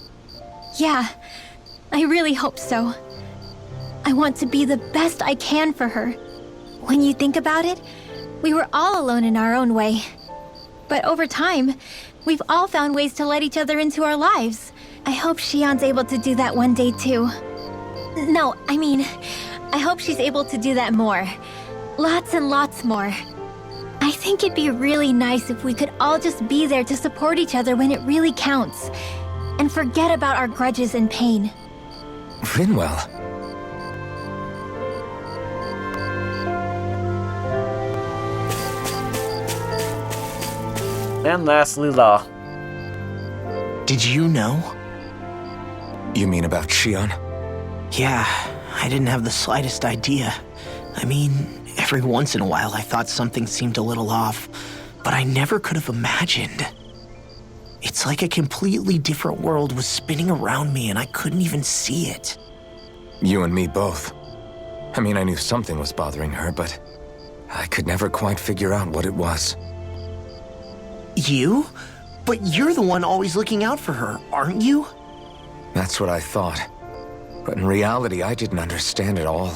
Yeah, I really hope so. I want to be the best I can for her. When you think about it, we were all alone in our own way. But over time, we've all found ways to let each other into our lives. I hope Shionne's able to do that one day too. No, I mean, I hope she's able to do that more. Lots and lots more. I think it'd be really nice if we could all just be there to support each other when it really counts. And forget about our grudges and pain. Rinwell. And lastly, Law. Did you know? You mean about Shionne? Yeah, I didn't have the slightest idea. I mean, every once in a while I thought something seemed a little off, but I never could have imagined. It's like a completely different world was spinning around me and I couldn't even see it. You and me both. I mean, I knew something was bothering her, but I could never quite figure out what it was. You? But you're the one always looking out for her, aren't you? That's what I thought. But in reality, I didn't understand it all.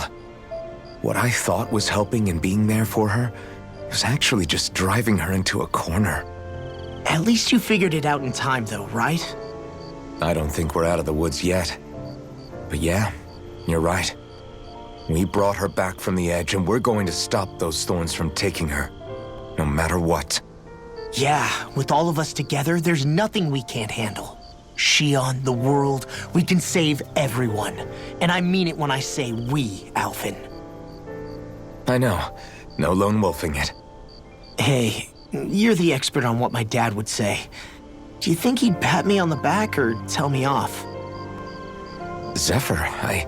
What I thought was helping and being there for her was actually just driving her into a corner. At least you figured it out in time, though, right? I don't think we're out of the woods yet. But yeah, you're right. We brought her back from the edge, and we're going to stop those thorns from taking her, no matter what. Yeah, with all of us together, there's nothing we can't handle. Shionne, the world, we can save everyone. And I mean it when I say we, Alphen. I know. No lone wolfing it. Hey, you're the expert on what my dad would say. Do you think he'd pat me on the back or tell me off? Zephyr, I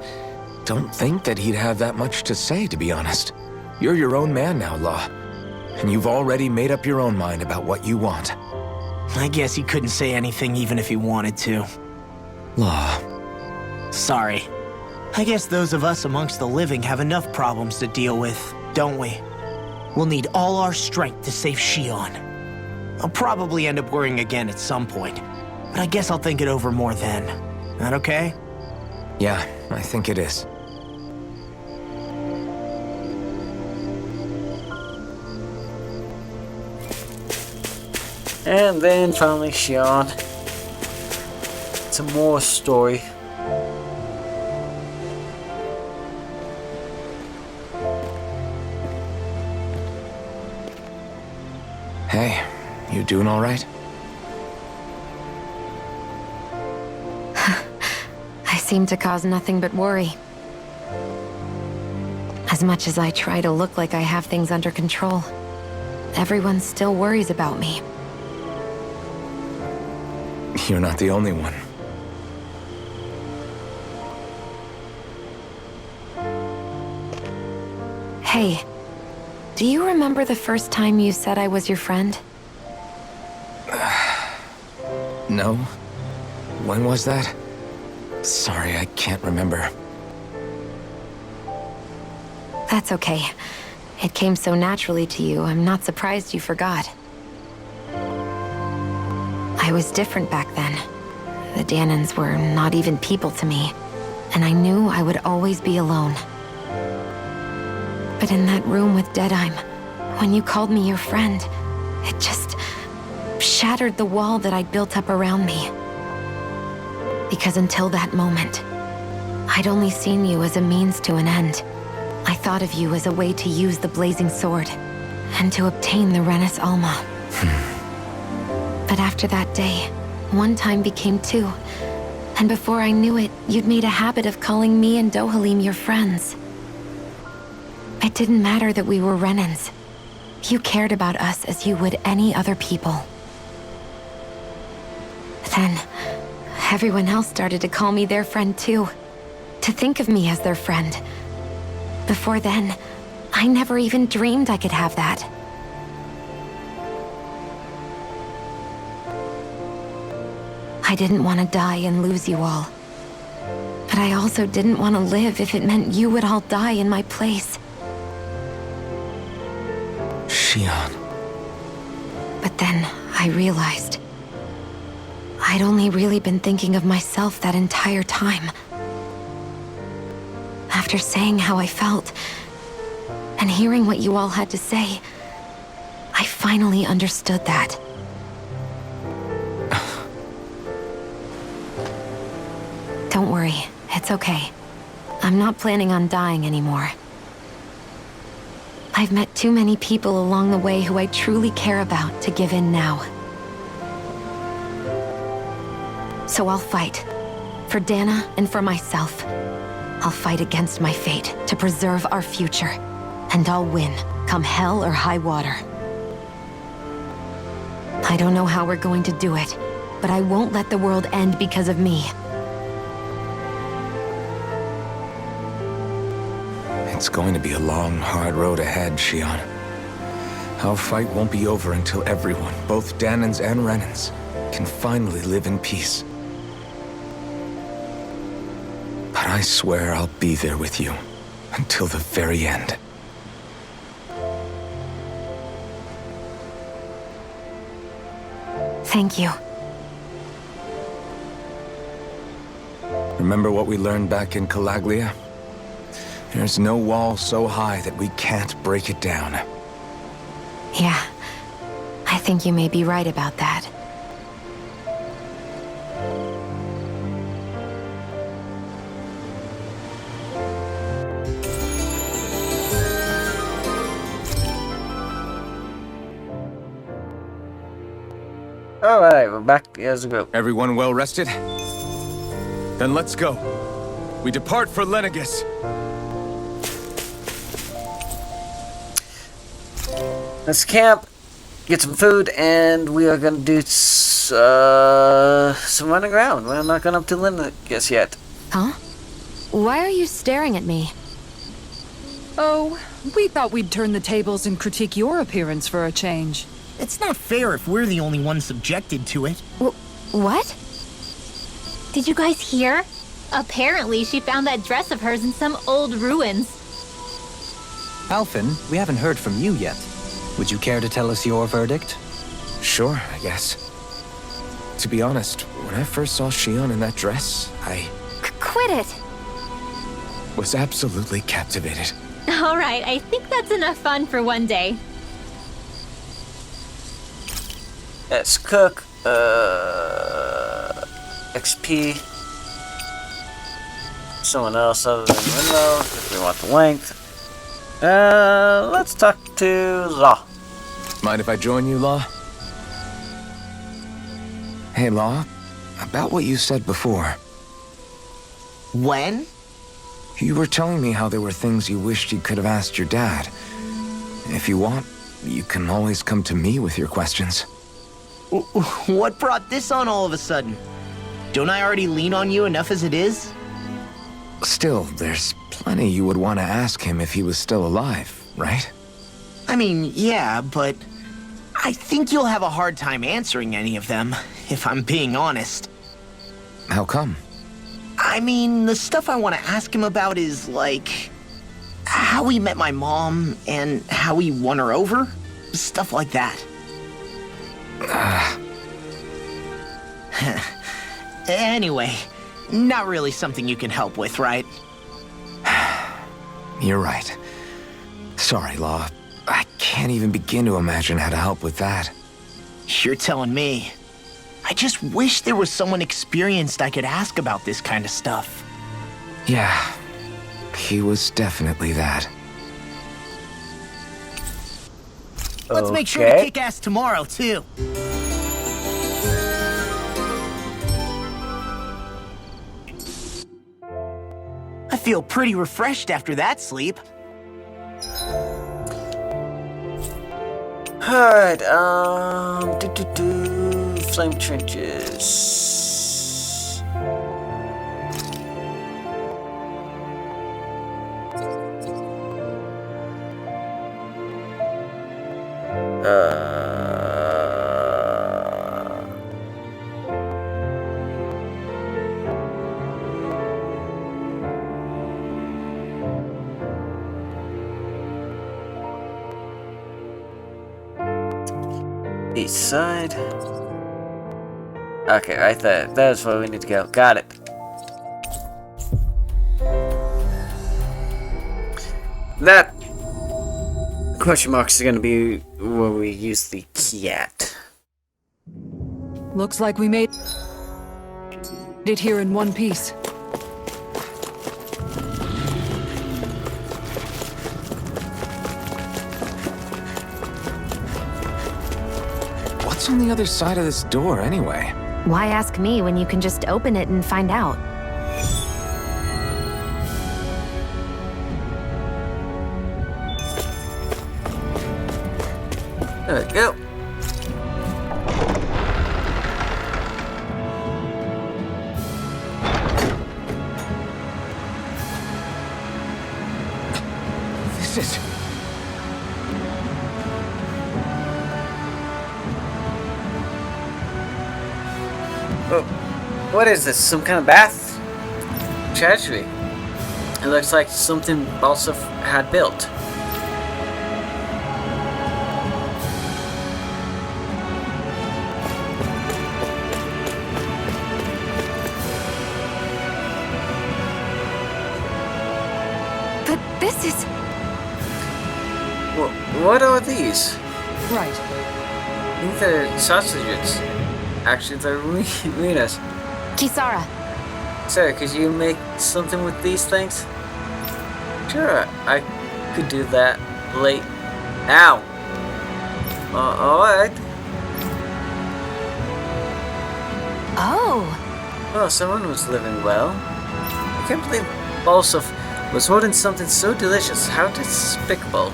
don't think that he'd have that much to say, to be honest. You're your own man now, Law. And you've already made up your own mind about what you want. I guess he couldn't say anything even if he wanted to. Law. Sorry. I guess those of us amongst the living have enough problems to deal with, don't we? We'll need all our strength to save Shionne. I'll probably end up worrying again at some point, but I guess I'll think it over more then. That okay? Yeah, I think it is. And then finally Shionne. Some more story. Hey, you doing all right? I seem to cause nothing but worry. As much as I try to look like I have things under control, everyone still worries about me. You're not the only one. Hey, do you remember the first time you said I was your friend? No? When was that? Sorry, I can't remember. That's okay. It came so naturally to you, I'm not surprised you forgot. I was different back then. The Danans were not even people to me, and I knew I would always be alone. But in that room with Deadime, when you called me your friend, it just shattered the wall that I'd built up around me. Because until that moment, I'd only seen you as a means to an end. I thought of you as a way to use the blazing sword, and to obtain the Renis Alma. But after that day, one time became two, and before I knew it, you'd made a habit of calling me and Dohalim your friends. It didn't matter that we were Renans. You cared about us as you would any other people. Then, everyone else started to call me their friend too, to think of me as their friend. Before then, I never even dreamed I could have that. I didn't want to die and lose you all. But I also didn't want to live if it meant you would all die in my place. Shionne. But then I realized I'd only really been thinking of myself that entire time. After saying how I felt, and hearing what you all had to say, I finally understood that. Don't worry, it's okay. I'm not planning on dying anymore. I've met too many people along the way who I truly care about to give in now. So I'll fight. For Dana and for myself. I'll fight against my fate to preserve our future. And I'll win, come hell or high water. I don't know how we're going to do it, but I won't let the world end because of me. It's going to be a long, hard road ahead, Shionne. Our fight won't be over until everyone, both Danans and Renans, can finally live in peace. But I swear I'll be there with you until the very end. Thank you. Remember what we learned back in Calaglia? There's no wall so high that we can't break it down. Yeah, I think you may be right about that. Alright, we're back as a group. Everyone well rested? Then let's go. We depart for Lenegis. Let's camp, get some food, and we are gonna do some running around. We're not going up to Lenegis yet. Huh? Why are you staring at me? Oh, we thought we'd turn the tables and critique your appearance for a change. It's not fair if we're the only ones subjected to it. What? Did you guys hear? Apparently, she found that dress of hers in some old ruins. Alphen, we haven't heard from you yet. Would you care to tell us your verdict? Sure, I guess. To be honest, when I first saw Shionne in that dress, I Quit it! was absolutely captivated. Alright, I think that's enough fun for one day. Let's cook. XP. Someone else other than Rinwell, if we want the length. Let's talk to Law. Mind if I join you, Law? Hey, Law. About what you said before. When? You were telling me how there were things you wished you could have asked your dad. If you want, you can always come to me with your questions. What brought this on all of a sudden? Don't I already lean on you enough as it is? Still, there's plenty you would want to ask him if he was still alive, right? I mean, yeah, but I think you'll have a hard time answering any of them, if I'm being honest. How come? I mean, the stuff I want to ask him about is, like, how he met my mom and how he won her over. Stuff like that. Anyway, not really something you can help with, right? You're right. Sorry, Law. I can't even begin to imagine how to help with that. You're telling me. I just wish there was someone experienced I could ask about this kind of stuff. Yeah, he was definitely that. Let's make sure to kick ass tomorrow, too. I feel pretty refreshed after that sleep. Alright, flame trenches. East side. Okay, right there. That's where we need to go. Got it. That question mark is going to be where we use the key at. Looks like we made it here in one piece. What's on the other side of this door, anyway? Why ask me when you can just open it and find out? There we go. This is... Oh, what is this? Some kind of bath? Tragedy. It looks like something Balsaf had built. But this is... What are these? Right. I think they're sausages. Actually, they're Rita's. Kisara. Sir, could you make something with these things? Sure, I could do that late. Ow! Alright. Oh, someone was living well. I can't believe Balsov was holding something so delicious. How despicable.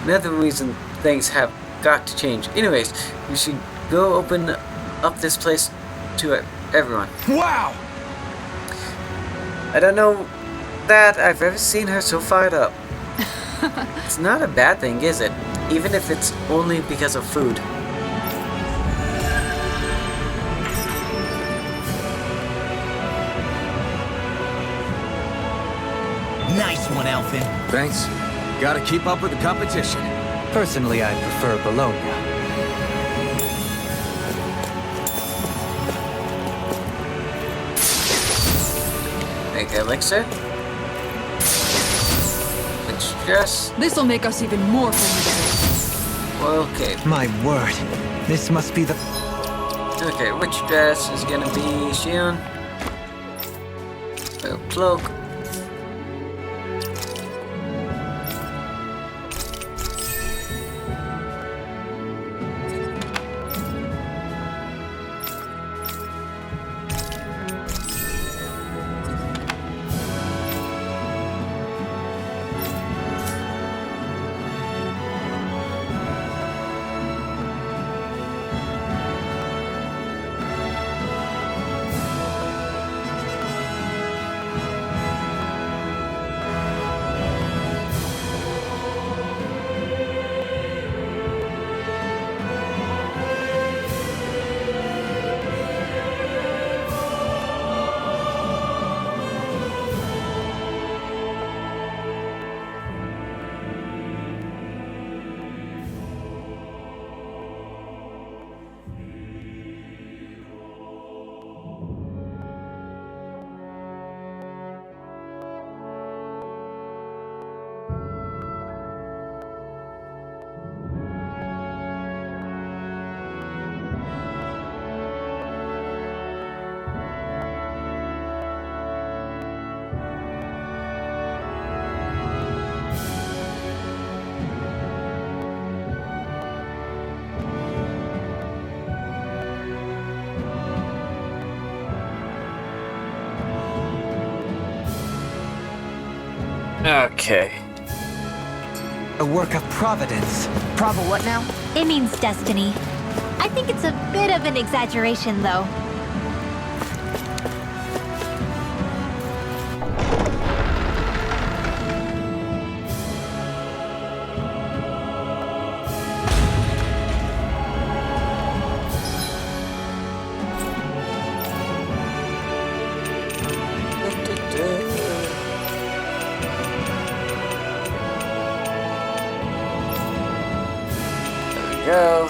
Another reason things have got to change. Anyways, we should go open up this place to everyone. Wow! I don't know that I've ever seen her so fired up. It's not a bad thing, is it? Even if it's only because of food. Nice one, Elfin. Thanks. Gotta keep up with the competition. Personally, I prefer Bologna. Make elixir. Which dress? This'll make us even more formidable. Okay. My word, this must be the... Okay, which dress is gonna be Shionne? Cloak. Okay. A work of providence. Provo what now? It means destiny. I think it's a bit of an exaggeration, though. Go.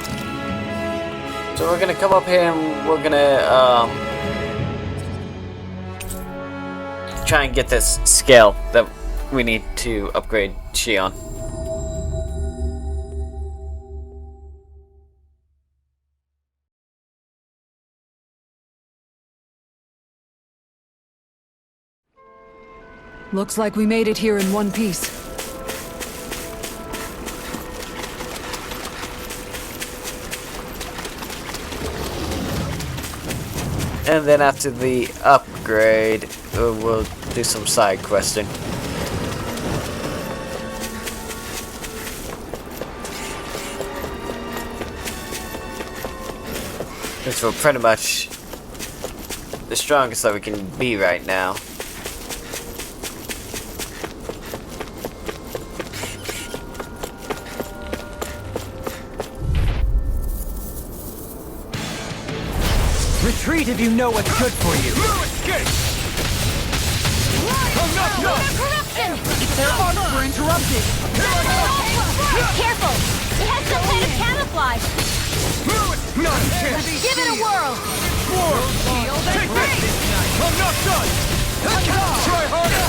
So we're gonna come up here and we're gonna try and get this scale that we need to upgrade Shionne. Looks like we made it here in one piece. And then after the upgrade, we'll do some side questing. Because we're pretty much the strongest that we can be right now. Retreat if you know what's good for you. Corruption! Their arms were interrupted. Careful! It has some kind of camouflage. Not a chance! Give it a whirl. Take this! I'm not done! Try harder!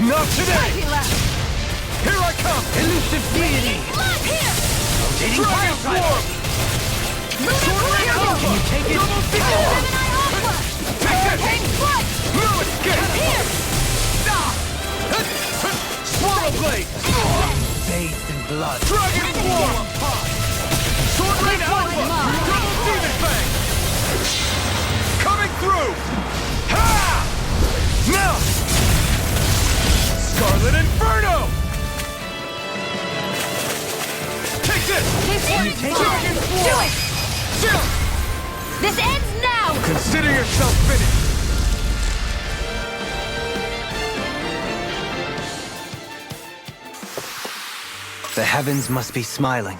Not today! Here I come! Elusive deity! Dragon Swarm! Can you take it? No escape! Swallow Blade! Bathed in blood. Dragon Swarm! Sword Rain Alpha! Double Demon Fang! ends now! Consider yourself finished! The heavens must be smiling.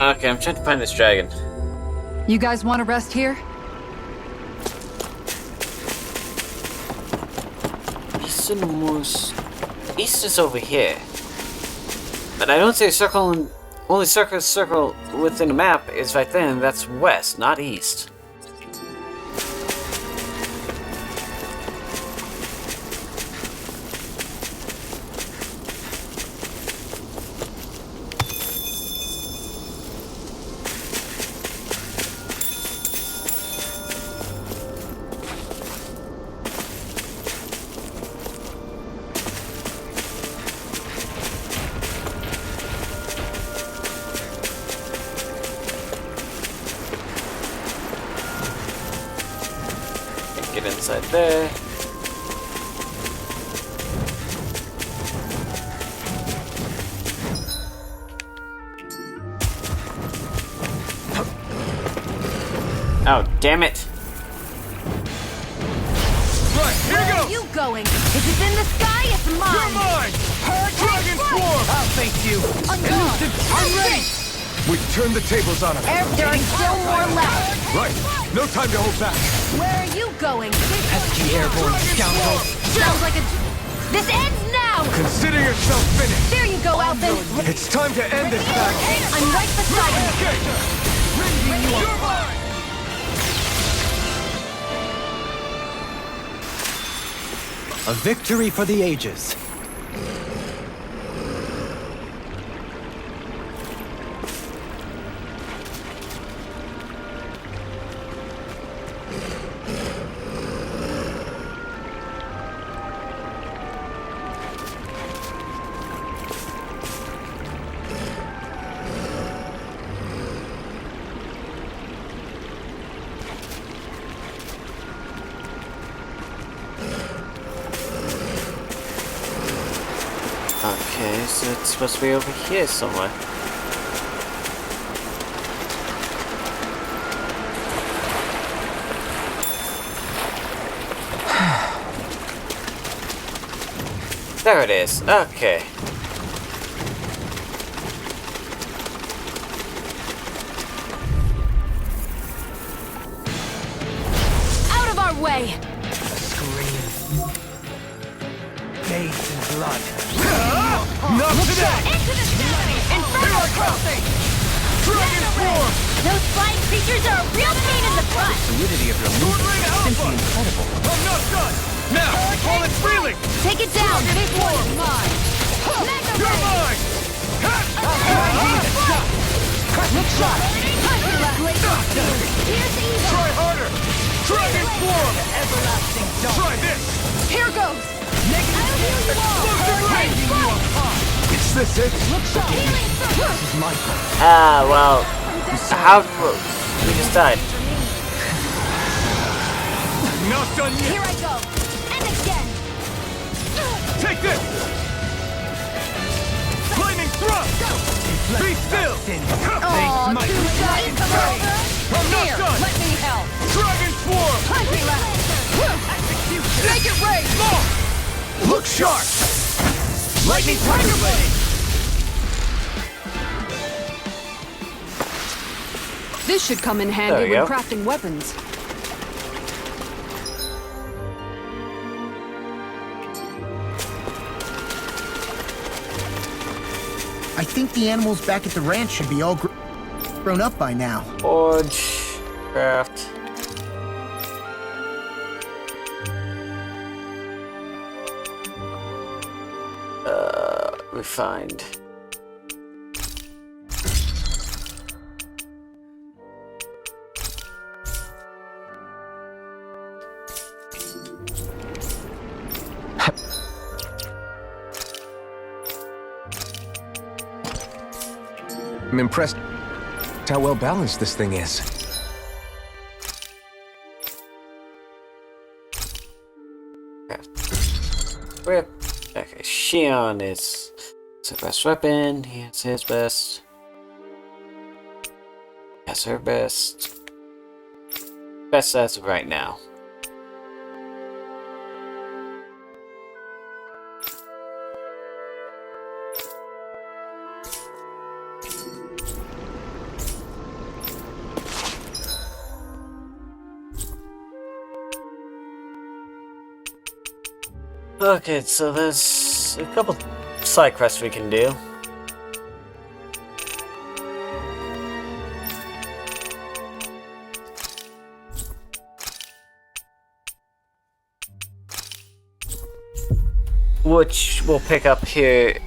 Okay, I'm trying to find this dragon. You guys want to rest here? Easternmost. East is over here. But I don't see a circle and only circle within a map is right there, and that's west, not east. Get inside there. Oh, damn it. Right, here Where goes! are you going? If it's in the sky, it's mine! You're mine! Dragon Swarm! I'll face you! I'm ready! We've turned the tables on him. There are still more left! Right, no time to hold back. Where are you going? Pesky airborne scoundrel! Sounds like a... This ends now! Consider yourself finished. There you go, Alvin! It's time to end this battle. I'm right beside you! You're mine! A victory for the ages. Okay, so it's supposed to be over here somewhere. There it is. Okay. Out of our way! Face and blood. Not today! Into the city! Inferno crossing! Dragon form! Those flying creatures are a real pain in the butt. Fluidity of your Sword Ring Alpha! incredible. I'm not done! Now, while it's reeling! Take it down. This one is mine! Mega You're Ray! mine! Look sharp! Here's evil! Try harder! Dragon form! Everlasting Try this! Here goes! I'll heal you all! Hurricane! Is this it? Look sharp! Healing circle! Ah, well, how we just died. Not done yet! Here I go! And again! Take this! Flaming thrust! Be still! Oh, two shots! I'm not Here, done! let me help! Dragon form! Punching left! Make it rain! Look sharp! Lightning Tiger Blade! This should come in There handy we when go. crafting weapons. I think the animals back at the ranch should be all grown up by now. Forge, craft. Refined. I'm impressed how well balanced this thing is. Whip. Okay, Shionne is her best weapon. He has his best. Has her best. Best as of right now. Okay, so there's a couple side quests we can do. Which we'll pick up here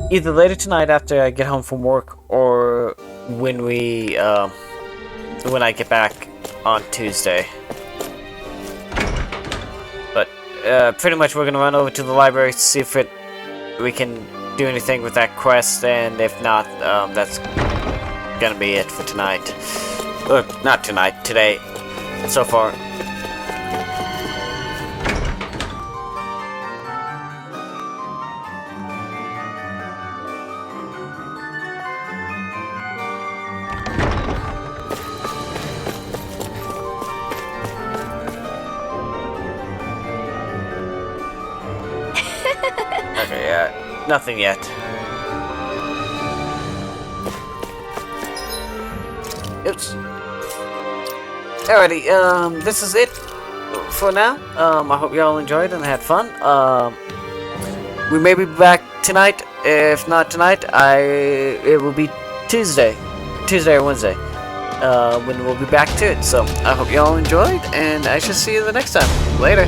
either later tonight after I get home from work, or when I get back on Tuesday. But pretty much we're gonna run over to the library to see if we can do anything with that quest, and if not, that's gonna be it for tonight. Or not tonight, today. So far. Okay, yeah, nothing yet. Oops. Alrighty, this is it for now. I hope y'all enjoyed and had fun. We may be back tonight. If not tonight, it will be Tuesday or Wednesday, when we'll be back to it. So I hope y'all enjoyed, and I shall see you the next time. Later.